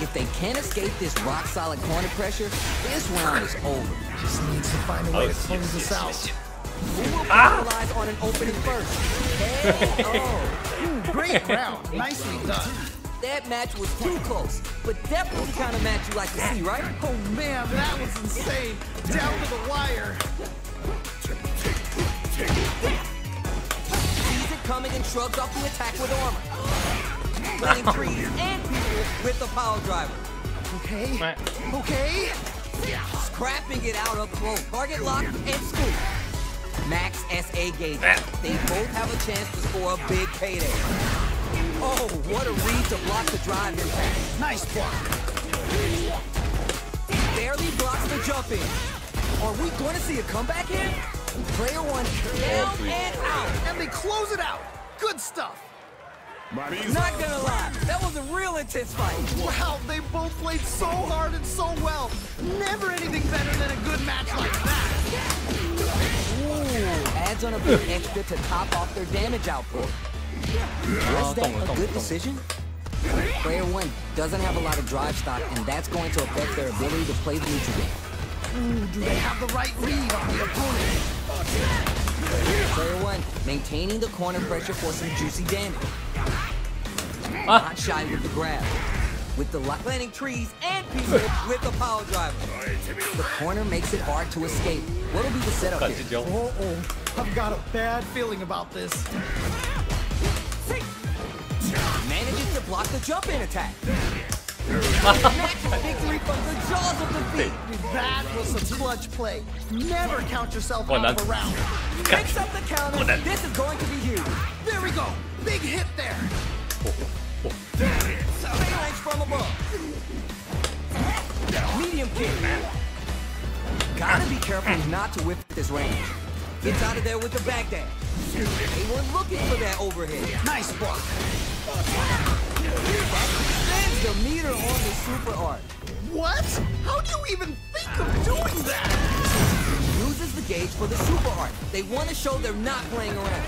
If they can't escape this rock-solid corner pressure, this round is over. Just needs to find a way to close this out. Who will capitalize on an opening first? Hey, oh. Great round. Nicely done. That match was too close, but definitely the kind of match you like to see, right? Oh man, that was insane. Down to the wire. Sees it coming and shrugs off the attack with armor. Planting trees and people with the power driver. Okay. Okay. Scrapping it out up close. Target lock and scoop. Max SA gauge. They both have a chance to score a big payday. Oh, what a read to block the drive impact. Nice block. Barely blocks the jump in. Are we going to see a comeback here? Player one down and out. And they close it out. Good stuff. Not gonna lie, that was a real intense fight. Wow, they both played so hard and so well. Never anything better than a good match like that. Ooh, adds on a bit extra to top off their damage output. Was that a good decision? Player one doesn't have a lot of drive stock, and that's going to affect their ability to play the neutral game. Ooh, do they have the right read on the opponent? Player one maintaining the corner pressure for some juicy damage. Not shy with the grab. With the planting trees and people with the power driver. The corner makes it hard to escape. What'll be the setup here? Uh-oh, I've got a bad feeling about this. Manages to block the jump-in attack. Snatches victory from the jaws of defeat. That was a clutch play. Never count yourself out of a round. Picks up the counter. This is going to be huge. There we go. Big hit there. Phalanx from above. Medium kick. Gotta be careful not to whip this range. Gets out of there with the back dash. They were looking for that overhead. Nice block. That extends the meter on the super art. What? How do you even think of doing that? Uses the gauge for the super art. They want to show they're not playing around.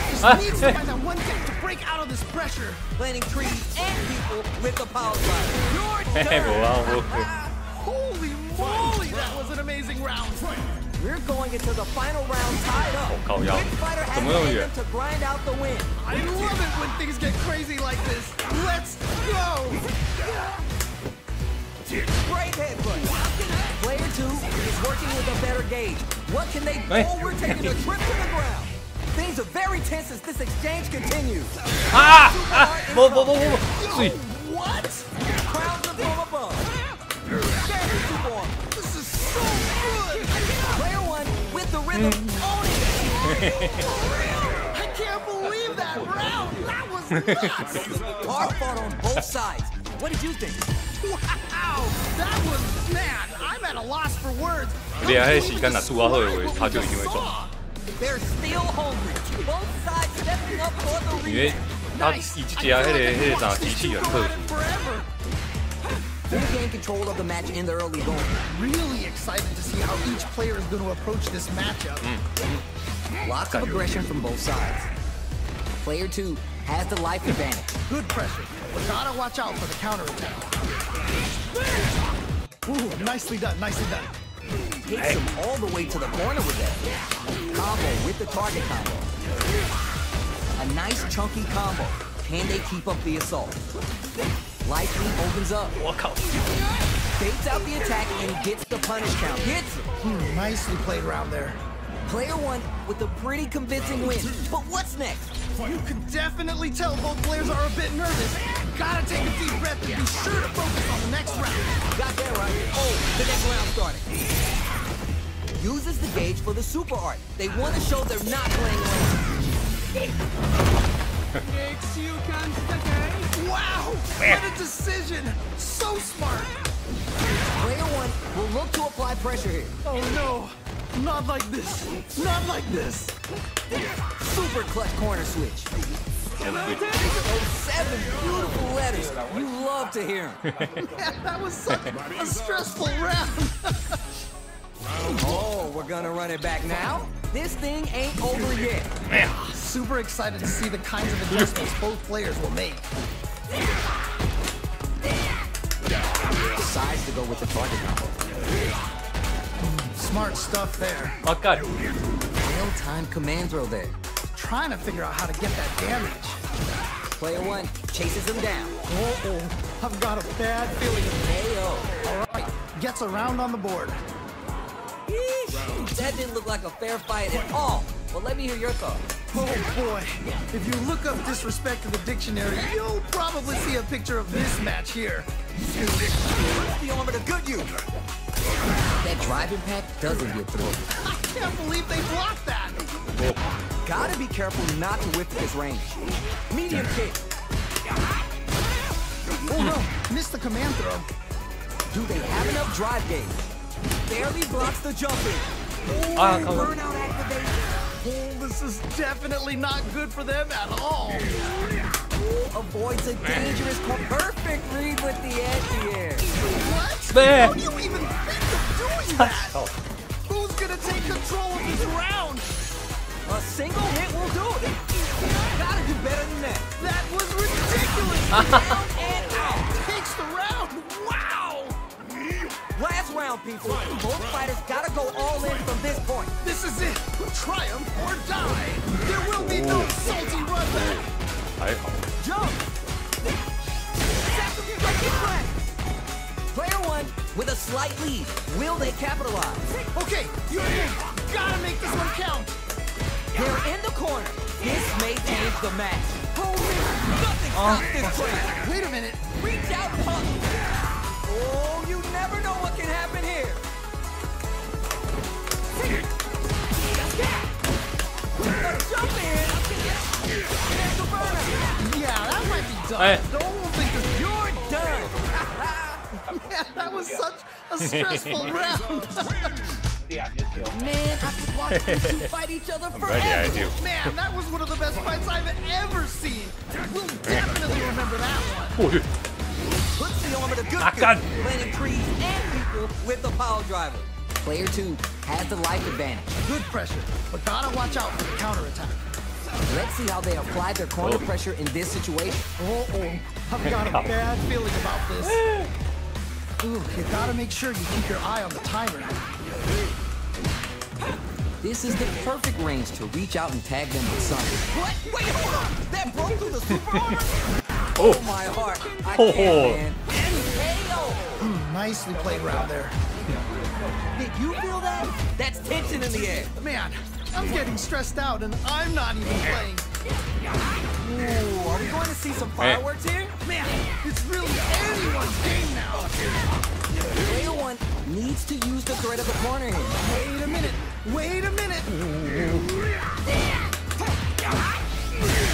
Just needs to find that one thing to break out of this pressure. Planting trees and people with the power driver. Your turn. Holy moly, that was an amazing round. We're going into the final round tied up. Which fighter has the to grind out the win? I love it when things get crazy like this. Let's go. Great headbutt. Player two is working with a better gauge. What can they do? Oh, we're taking a trip to the ground. Things are very tense as this exchange continues. What? Crowds up from above. This is so good. Player one with the rhythm owning it. I can't believe that round. That was nuts. Hard fought on both sides. What did you think? Wow, that was, man, I'm at a loss for words. 你还是干那做好的话，他就一定会中。 They're still hungry. Both sides stepping up for the 因为 rematch. 他以前那个啥机器很特殊。 They gain control of the match in the early going. Really excited to see how each player is going to approach this matchup. Lots of aggression from both sides. Player 2 has the life advantage. Good pressure, but gotta watch out for the counterattack. Ooh, nicely done, nicely done. Takes him all the way to the corner with that. Combo with the target combo. A nice chunky combo. Can they keep up the assault? Life lead opens up. Baits out the attack and gets the punish count. Gets him. Nicely played around there. Player 1 with a pretty convincing win. But what's next? You can definitely tell both players are a bit nervous. Gotta take a deep breath and be sure to focus on the next round. Got that right. Oh, the next round started. Uses the gauge for the super art. They want to show they're not playing around. Wow! What a decision! So smart! Player 1 will look to apply pressure here. Oh no! Not like this! Not like this! Super clutch corner switch. Those 7 beautiful letters. You love to hear them. Man, that was such a stressful round! Oh, we're gonna run it back now? This thing ain't over yet. Super excited to see the kinds of adjustments both players will make. Decides to go with the target combo. Smart stuff there. Oh god. Well-timed command throw there. Trying to figure out how to get that damage. Player 1 chases him down. Uh-oh. I've got a bad feeling. KO. All right, gets around on the board. Yeesh. That didn't look like a fair fight at all. Well, let me hear your thoughts. Oh boy, if you look up disrespect in the dictionary, you'll probably see a picture of this match here. The armor to good use. That drive impact doesn't get through. I can't believe they blocked that. Gotta be careful not to whip this range. Medium kick. Oh no, missed the command throw. Do they have enough drive gauge? Barely blocks the jumping. Burnout activation. Oh, this is definitely not good for them at all. Avoids a dangerous perfect read with the anti-air. What? Man. How do you even think of doing that? Who's gonna take control of this round? A single hit will do it. Gotta do better than that. That was ridiculous. Down and out. Takes the round. Wow. Last round, people. Both fighters gotta go all in from this point. This is it. Triumph or die. There will be no salty run back. 还好。 Jump. Player 1 with a slight lead. Will they capitalize? Okay, you're in. Gotta make this one count. They're in the corner. This may change the match. Holy, nothing stops this train. Wait a minute. Reach out, punk. Oh, you never know what can happen here. Jump in. There's the burner. Yeah, that might be done. Hey. Don't think this. You're done. Yeah, that was such a stressful round. Man, I could watch these two fight each other Ready, I forever. do. Man, that was one of the best fights I've ever seen. We'll definitely remember that one. 我去， Puts the armor to good gun. landing trees and people with the power driver. Player 2 has the life advantage. Good pressure, but gotta watch out for the counterattack. Let's see how they apply their corner pressure in this situation. Uh-oh, I've got a bad feeling about this. Ooh, you gotta make sure you keep your eye on the timer. This is the perfect range to reach out and tag them with something. What? Wait, hold on! That broke through the super armor? Oh my heart. I can't, man. KO! Nicely played round there. Did you feel that? That's tension in the air. Man, I'm getting stressed out and I'm not even playing. Ooh, are we going to see some fireworks here? Man, it's really anyone's game now. Player 1 needs to use the threat of the corner here. Wait a minute. Wait a minute.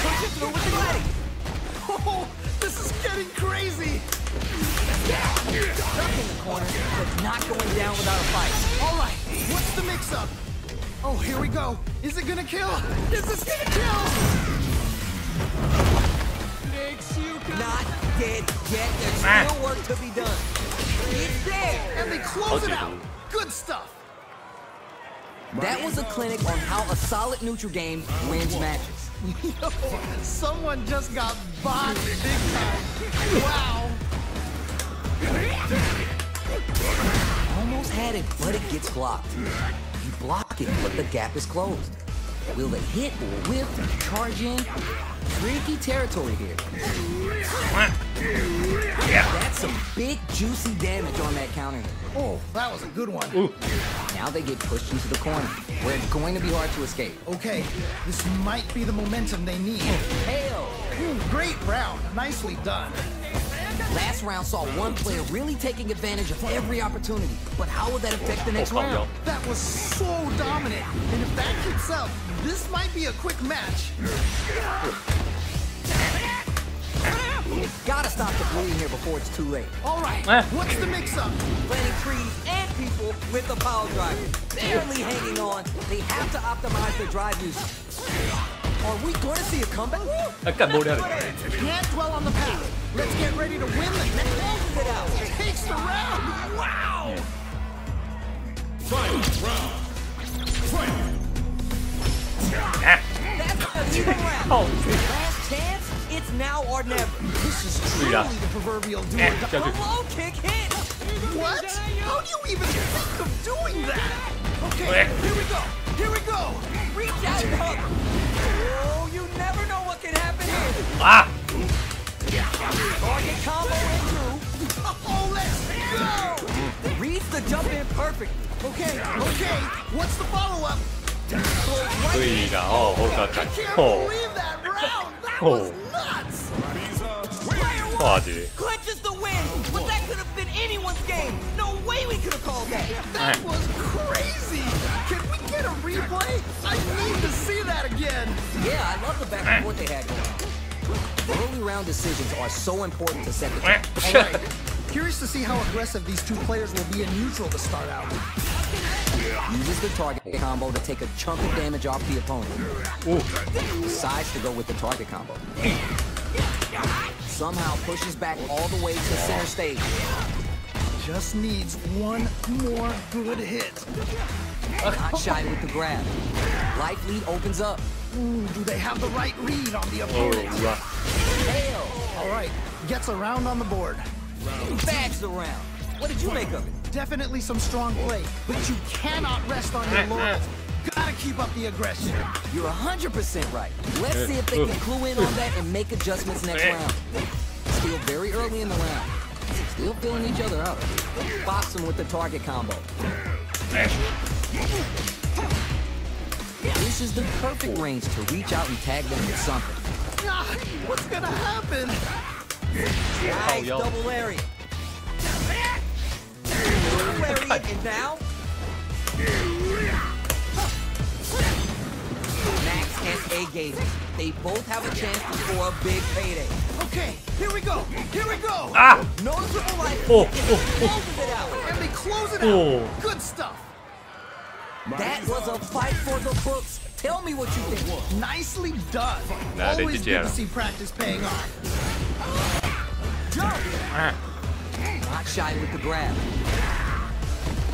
Push it through with the gliding. Oh, this is getting crazy. Stuck in the corner, but not going down without a fight. All right, what's the mix-up? Oh, here we go. Is it gonna kill? Is this gonna kill? Not dead yet. There's still work to be done. It's there. And they close it out. Good stuff. That was a clinic on how a solid neutral game wins matches. Yo, someone just got boxed big time. Wow. Almost had it, but it gets blocked. You block it, but the gap is closed. Will they hit or whip, charge in? Tricky territory here. That's some big, juicy damage on that counter hit. Oh, that was a good one. Ooh. Now they get pushed into the corner, where it's going to be hard to escape. Okay, this might be the momentum they need. Hail! Great round. Nicely done. Last round saw one player really taking advantage of every opportunity, but how will that affect the next round? That was so dominant. And if that keeps up, this might be a quick match. Gotta stop the bleeding here before it's too late. All right, what's the mix-up? Planting trees and people with the power driver. Barely hanging on. They have to optimize their drive usage. Are we going to see a comeback? Can't Can't dwell on the past. Let's get ready to win the next Closes it out. Takes the round. Wow. Final round. Fight. That's an even round. Last chance, it's now or never. This is truly the proverbial do or die. The low kick hit. What? How do you even think of doing that? Okay, here we go. Here we go. Reach out and hug. Oh, you never know what can happen here. Target combo and through. Oh, let's go. Reads the jump in perfectly. Okay, what's the follow-up? I can't believe that round. That was nuts. Clinches the win, but that could have been anyone's game. No way we could have called that. That was crazy. Can we get a replay? I need to see that again. Yeah, I love the back and forth they had going on. Early round decisions are so important to set the tone. All right. Curious to see how aggressive these two players will be in neutral to start out. Uses the target combo to take a chunk of damage off the opponent. Decides to go with the target combo. Somehow pushes back all the way to center stage. Just needs one more good hit. Not shy with the grab. Life lead opens up. Ooh, do they have the right read on the opponent? Hail! All right, gets a round on the board. Bags the round. What did you make of it? Definitely some strong play, but you cannot rest on your laurels. Gotta keep up the aggression. You're 100% right. Let's see if they can clue in on that and make adjustments next round. Still very early in the round. Still feeling each other out. Box them with the target combo. This is the perfect range to reach out and tag them with something. Ah, what's gonna happen? Nice double lariat. Double lariat, and now Max and A gauges. They both have a chance to score a big payday. Okay, here we go. Here we go. Noticeable life. Closes it out. And they close it out. Good stuff. That was a fight for the books. Tell me what you think. Nicely done. Always good to see practice paying off. Jump. Not shy with the grab.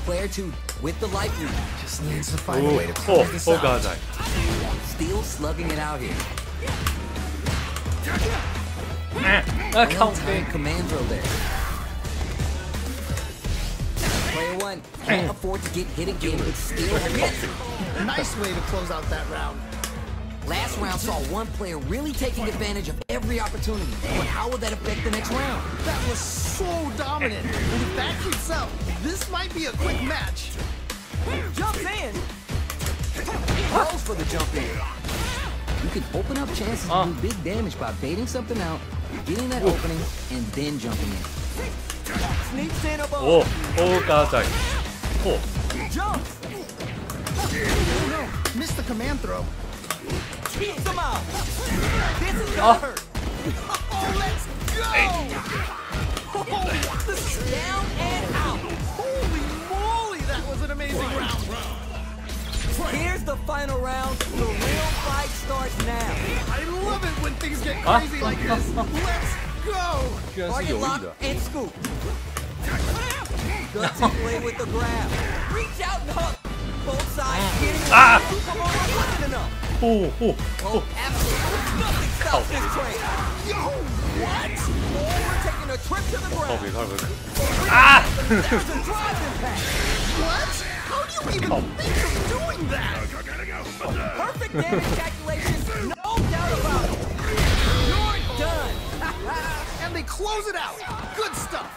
Player 2 with the life lead. Just needs to find a way to close this out. Still slugging it out here. Well-timed command throw there. Player 1 can't afford to get hit again, but still hits. Nice way to close out that round. Last round saw one player really taking advantage of every opportunity. But how will that affect the next round? That was so dominant. And if that keeps up, this might be a quick match. Jumps in. Goes for the jump in. You can open up chances to do big damage by baiting something out, getting that opening, and then jumping in. Sneaks in above. Jumps. Oh no, missed the command throw. Keeps them out. This is gonna hurt. Oh, let's go! Oh, this is down and out. Holy moly, that was an amazing round. Here's the final round. The real fight starts now. I love it when things get crazy like this. Let's go! Target lock and scoop. Gutsy play with the grab. Reach out and hook. Both sides getting it. Wasn't enough. Oh, absolutely nothing stops this train. Yo, what? Oh, we're taking a trip to the 靠 ground. 北靠北。 There's a drive impact. What? How do you even think of doing that? Perfect damage calculation, no doubt about it. You're done. And they close it out. Good stuff.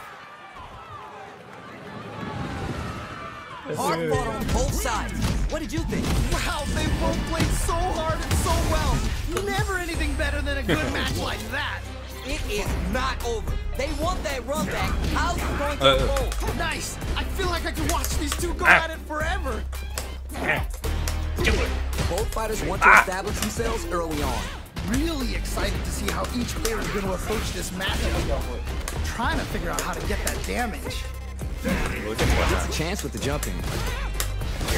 Hard fought on both sides. What did you think? Wow, they both played so hard and so well. Never anything better than a good match like that. It is not over. They want that run back. How's it going to roll? Nice. I feel like I could watch these two go at it forever. Both fighters want to establish themselves early on. Really excited to see how each player is going to approach this matchup. Trying to figure out how to get that damage. Gets a chance with the jumping.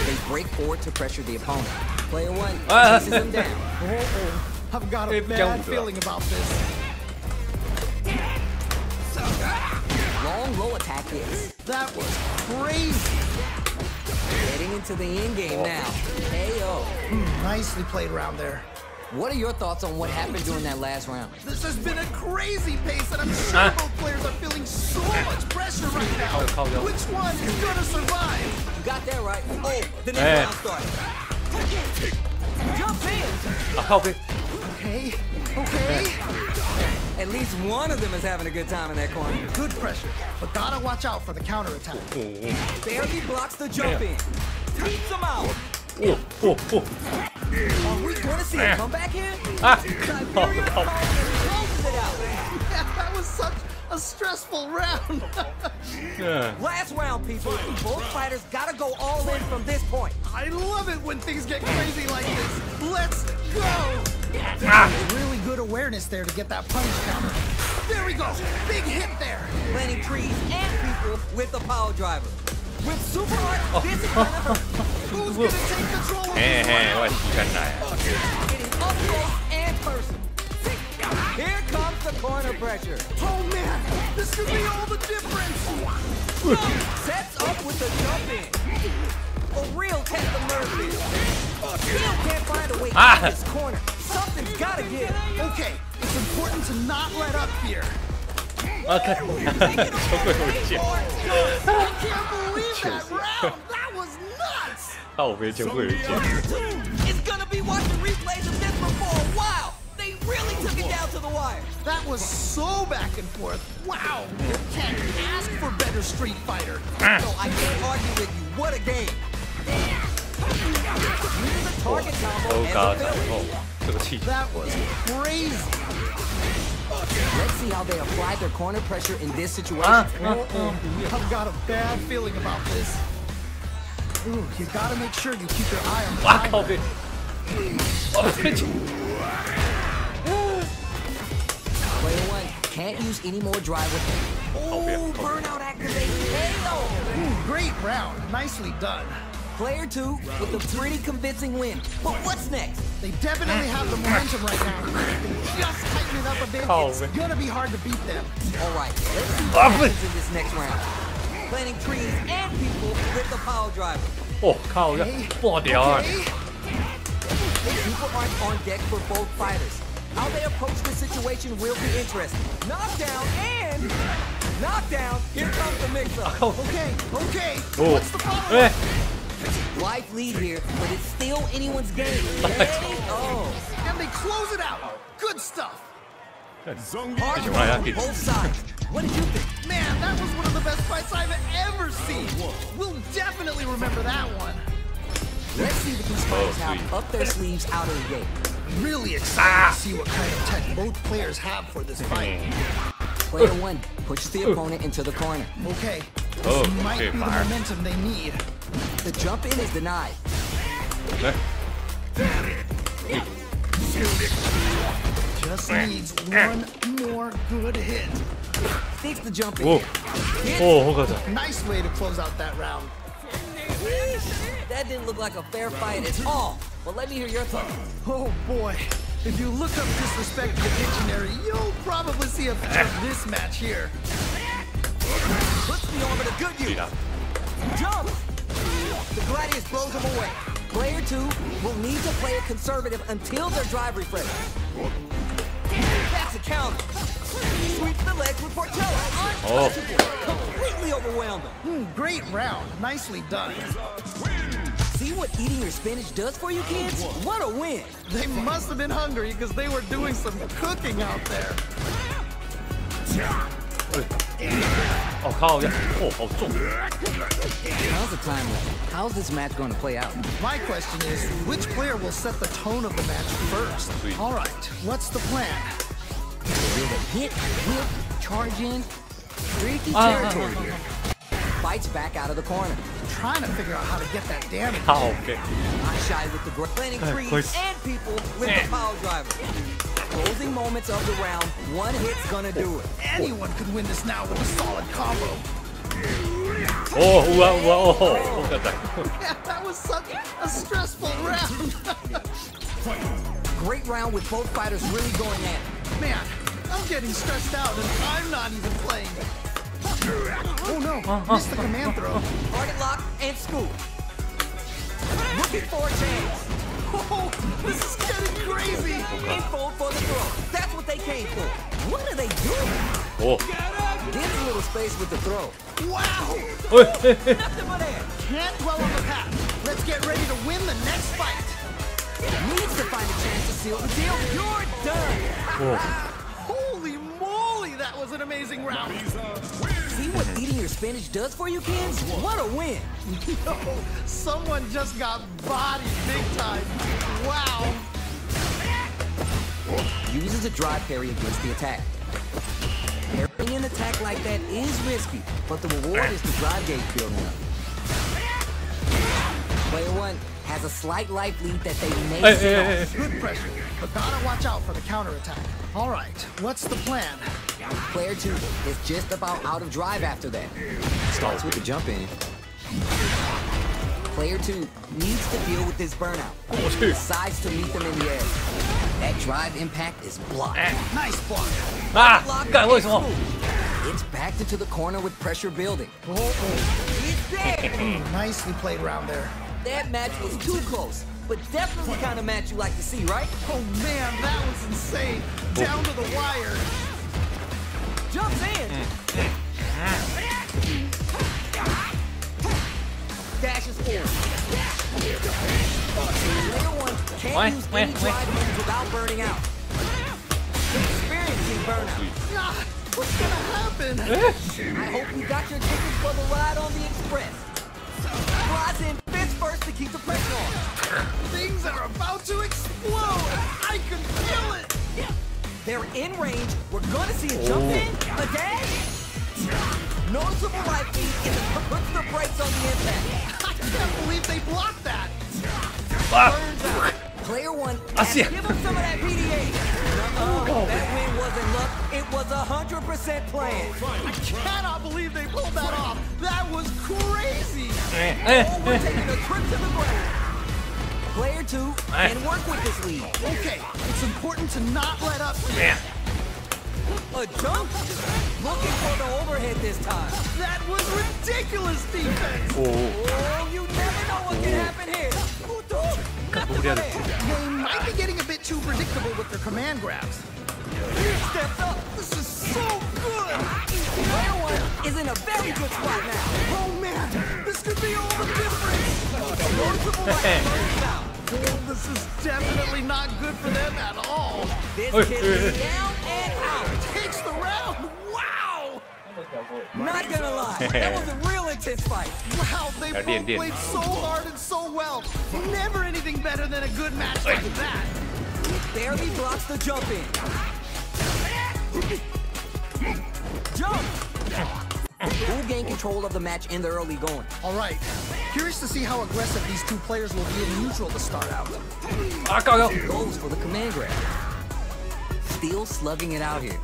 They break forward to pressure the opponent. Player one chases him down. I've got a bad feeling about this. Long low attack hits. That was crazy. Heading into the end game now. KO. Nicely played around there. What are your thoughts on what happened during that last round? This has been a crazy pace, and I'm sure both players are feeling so much pressure right now. Which one is gonna survive? You got that right. Oh, the next round started. Jump in.靠北。 Okay, okay. At least one of them is having a good time in that corner. Good pressure, but gotta watch out for the counterattack. Barely blocks the jump in. Keeps him out. Are we going to see a comeback here? Siberia closes it out. Yeah, that was such a stressful round. Last round, people. Both fighters gotta go all in from this point. I love it when things get crazy like this. Let's go. Really good awareness there to get that punish counter. There we go. Big hit there. Planting trees and people with the power driver. With super art, this is gonna hurt. Who's gonna take control of 嘿 this 嘿， one? 我时間來啊！ Getting up close and personal. Here comes the corner pressure. Oh man, this could be all the difference. Sets up with the jump in. A real test of nerve there. Still can't find a way out of this corner. Something's gotta give. Okay, it's important to not let up here. 啊，看，都会回剑， I can't believe that round. That was nuts. 靠北就会回剑。 It's gonna be watching replays of this one for a while. They really took it down to the wire. That was so back and forth. Wow, you can't ask for better Street Fighter. So I can't argue with you. What a game. Use the target combo 都 as 嘎 a 然 filler. 后这个气， That was crazy. Let's see how they apply their corner pressure in this situation. I've got a bad feeling about this. Ooh, you gotta make sure you keep your eye on the 哇 timer. 靠北！哦，这个气， Player one can't use any more drive with him. Oh, burnout activation. KO. Great round. Nicely done. Player two with a pretty convincing win. But what's next? They definitely have the momentum right now. They just tighten it up a bit. Oh, It's man. gonna be hard to beat them. All right, let's see what happens in this next round. Planting trees and people with the power driver. 哦靠，这爆掉啊！ Okay. Super art on deck for both fighters. How they approach the situation will be interesting. Knockdown and knockdown. Here comes the mix-up. Okay, okay. 哦 What's the follow-up? 哎， Life lead here, but it's still anyone's game. KO. And they close it out. Good stuff. Hard 喜欢他 on both sides. What did you think? Man, that was one of the best fights I've ever seen. We'll definitely remember that one. Let's see what these fighters have up their sleeves out of the gate. Really excited to see what kind of tech both players have for this fight. Player one pushes the opponent into the corner. Okay, this Oh, might okay, be the fire. momentum they need. The jump in is denied. 来， Just needs one more good hit. Takes the jump in. 哦哦，好可惜。 Nice way to close out that round. That didn't look like a fair fight at all. But let me hear your thoughts. Oh boy. If you look up disrespect in the dictionary, you'll probably see a picture of this match here. Puts the arm in a good 对 use. 啦， Jump! The Gladius throws him away. Player 2 will need to play it conservative until their drive refreshes. That's a counter. Sweeps the legs with Portella. Untouchable. Completely overwhelmed him. Great round. Nicely done. See what eating your spinach does for you kids? What a win. They must have been hungry because they were doing some cooking out there. 哦靠呀！哦，好重。 How's the time left? How's this match going to play out? My question is, which player will set the tone of the match first? Sweet. All right, what's the plan? Will they hit, whip, charge in? Tricky territory here. Fights back out of the corner. Trying to figure out how to get that damage. 好 OK。 Not shy with the planting trees and people with the power driver. Closing moments of the round. One hit's gonna do it. Anyone could win this now with a solid combo. 哦，哦，刚才。 Yeah, that was such a stressful round. Great round with both fighters really going at it. Man, I'm getting stressed out and I'm not even playing. Oh no, missed the command throw. Target lock and scoop. Looking for a chance. Oh, this is getting crazy. In fold for the throw. That's what they came for. What are they doing? 哦。 Gives a little space with the throw. Wow. 喂， Nothing but air. Can't dwell on the past. Let's get ready to win the next fight. Needs to find a chance to seal the deal. You're done. Holy moly, that was an amazing round. See what eating your spinach does for you kids? What a win. No, someone just got bodied big time. Wow. Uses a drive parry against the attack. Parrying an attack like that is risky, but the reward is the drive gauge building up. Player 1 has a slight life lead that they may sit off. Good pressure, but gotta watch out for the counterattack. All right, what's the plan? Player 2 is just about out of drive after that. Starts with the jump in. Player 2 needs to deal with this burnout. Decides to meet them in the air. That drive impact is blocked. Nice block. 啊！干为什么？ It's backed into the corner with pressure building. Oh, It's there! nicely played round there. That match was too close, but definitely the kind of match you like to see, right? Oh man, that was insane. Down to the wire. Jumps in. Dashes forward. Player 1 can't use any drive moves without burning out. Experiencing burnout. Ah, what's gonna happen? I hope you got your tickets for the ride on the Express. Flies in fist first to keep the pressure on. Things are about to explode. I can feel it. They're in range. We're gonna see a jump in, a dash. Noticeable life lead is it puts the brakes on the impact. I can't believe they blocked that. Burns out. Player 1 has to give him some of that PDA. That win wasn't luck. It was 100% planned. I cannot believe they pulled that off. That was crazy. Oh, we're taking a trip to the ground. Player 2 can work with this lead. Okay, it's important to not let up. A jump? Looking for the overhead this time. That was ridiculous defense. Oh, you never know what can happen here. Nothing but air. They might be getting a bit too predictable with their command grabs. He steps up. This is so good. Player 1 is in a very good spot now. Oh man, this could be all the difference. Noticeable right burns out. Oh, this is definitely not good for them at all. This kid is down and out. Takes the round. Wow. Not gonna lie, that was a real intense fight. Wow, they both played so hard and so well. Never anything better than a good match like that. Barely blocks the jump in. Jump! Who gained control of the match in the early going? All right. Curious to see how aggressive these two players will be in neutral to start out. 啊，高高。 Goes for the command grab. Still slugging it out here.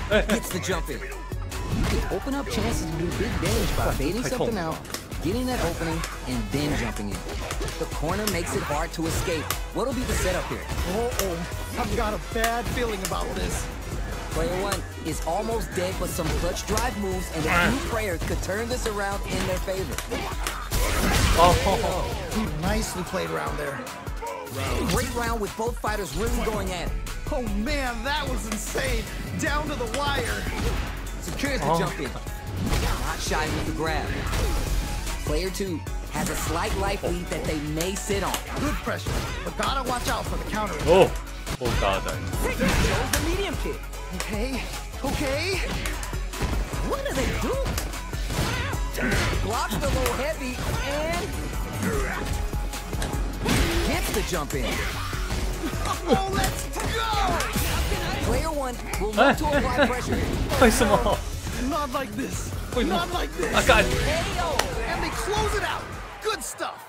Gets the jump in. You can open up chances to do big damage by baiting something out, getting that opening, and then jumping in. The corner makes it hard to escape. What'll be the setup here? Oh, I've got a bad feeling about this. Player 1 is almost dead, but some clutch drive moves and a few prayers could turn this around in their favor. Nicely played round there. Great round with both fighters really going at it. Oh man, that was insane. Down to the wire. Secures the jump in. Not shy with the grab. Player 2 has a slight life lead that they may sit on. Good pressure, but gotta watch out for the counter. Oh, God. Shows the medium kick. Okay. What are they doing? Blocks the low heavy and gets the jump in. Oh, let's go! Player 1 will look to apply pressure. 为什么？ Not like this. 为什么 Not like this. 啊，干！ And they close it out. Good stuff.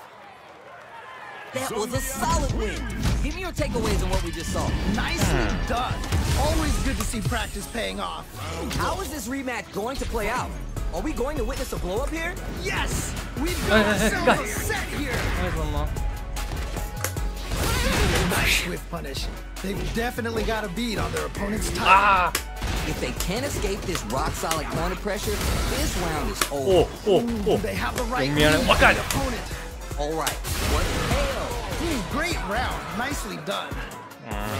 That was a solid win. Give me your takeaways on what we just saw. Nicely done. Always good to see practice paying off. How is this rematch going to play out? Are we going to witness a blow up here? Yes! We've got ourselves a set here. 为什么？ Nice swift punish. They've definitely got a beat on their opponent's time. 啊！ If they can't escape this rock-solid corner pressure, this round is over. 哦！ They have the right 明了， lead 我 on 干 the！ opponent. All right, what the hell? Great round. Nicely done.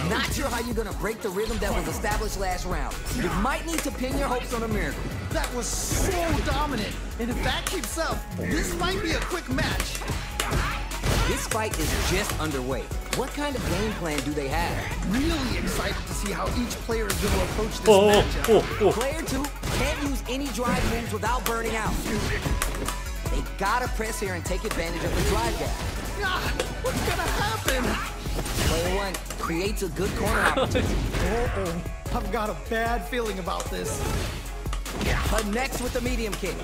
Not sure how you're gonna break the rhythm that was established last round. You might need to pin your hopes on a miracle. That was so dominant. And if that keeps up, this might be a quick match. This fight is just underway. What kind of game plan do they have? Really excited to see how each player is going to approach this matchup. Player 2 can't use any drive moves without burning out. They gotta press here and take advantage of the drive gap. Ah, what's going to happen? Player 1 creates a good corner opportunity. Uh-oh. I've got a bad feeling about this. Connects with the medium kick.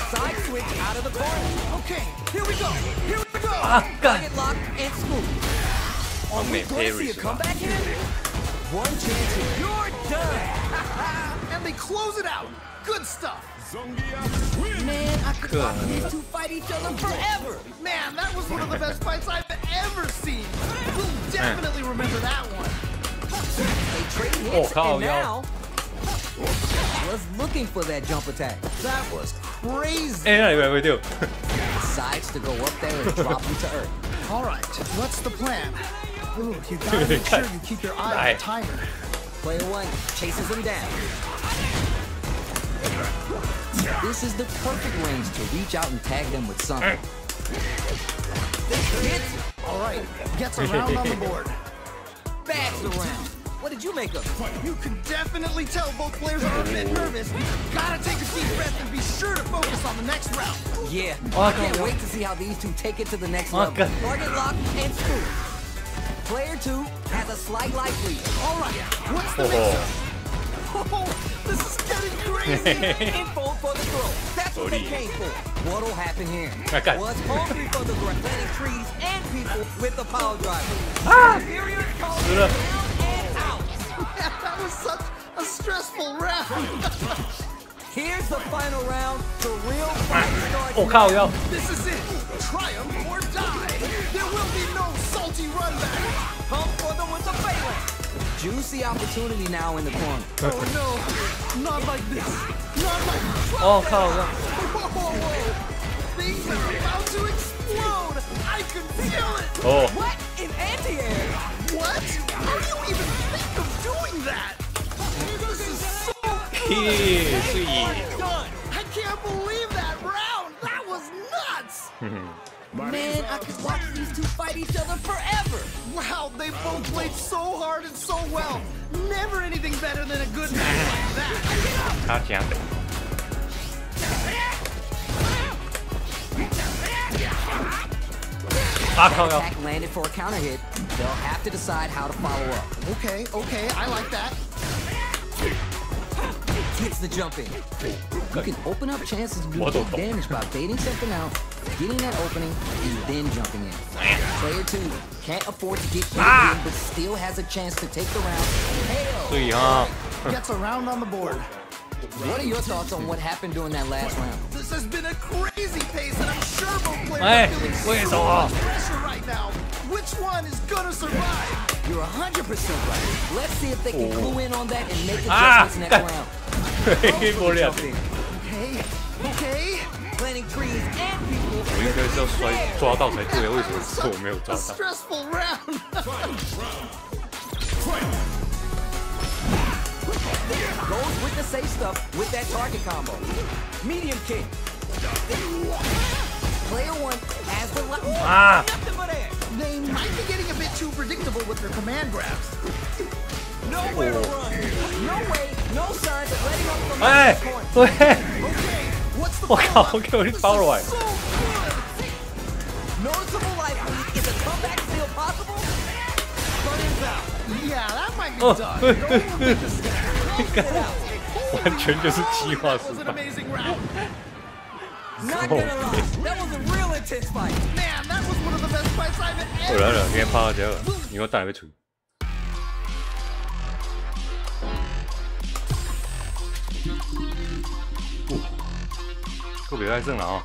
Side switch out of the corner. Okay, here we go. Here we go. Target lock and smooth. Are we going to see a parries, comeback here? One chance and you're done. And they close it out. Good stuff. Man, I could watch these two fight each other forever. Man, that was one of the best fights I've ever seen. We'll definitely remember that one. They trade hits and yo. now was looking for that jump attack. That was crazy. 哎，那你会丢？ Decides to go up there and drop him to earth. All right, what's the plan? Ooh, you gotta make sure you keep your eye on the timer. Player 1 chases him down. This is the perfect range to reach out and tag them with something. Hits it. All right, gets a round on the board. Bags around. What did you make of it? You can definitely tell both players are a bit nervous. Gotta take a deep breath and be sure to focus on the next round. Yeah, I can't wait to see how these two take it to the next level. Target lock and smooth. Player 2 has a slight life lead. All right, what's the mix-up? Oh, this is getting crazy. Info for the throw. That's what they came for. What'll happen here? Okay. Was hungry for the planting trees and people with the power driver. Superior power down and out. That was such a stressful round. Here's the final round. The real fight starts 我靠腰！ This is it. Triumph or die. There will be no salty run back. Pump for them with the phalanx. Juicy opportunity now in the corner. Oh no, not like this. Not like this. 哦靠腰！ Whoa. Things are about to explode. I can feel it. 哦， What? In anti-air? What? How do you even think of doing that? This is so 嘿，所以 done. I can't believe that round. That was nuts. Man, I could watch these two fight each other forever. Wow, they both played so hard and so well. Never anything better than a good match like that. 他讲的。啊靠腰！ Attack landed for a counter hit. They'll have to decide how to follow up. Okay, I like that. Hits the jump in. You can open up chances to do What the big fuck? damage by baiting something out, getting that opening, and then jumping in. Player 2 can't afford to get hit in, but still has a chance to take the round. 所 Hell! 以啊， Gets a round on the board. What are your thoughts on what happened during that last round? This has been a crazy pace, and I'm sure both players Hey, are feeling wait, so so much pressure right now. Which one is gonna survive? You're 100% right. Let's see if they can clue in on that and make Ah! adjustments next round. 黑不了 Jump。in. Okay. planting trees and people. 我应该是要抓到才对啊，为什么是我没有抓 A 到？ stressful round. Goes with the safe stuff with that target combo. Medium kick. Player 1 has the nothing but air. They might be getting a bit too predictable with their command grabs. Nowhere to run. No way, no signs of letting up from 哎 this corner. 对， Okay, what's the 我靠， follow-up? 我给我一包了哎！ So good. Noticeable life lead. Is a comeback still possible? Burns out. Yeah, that might be done. Don't make a mistake. Closes it out. 完全就是计划 That 失 was an 败。 amazing round. Not gonna lie, that was a real intense fight. Man, that was one of the best fights I've 我 ever 来了，今天趴到这了，你我带来被锤。特别爱胜了啊！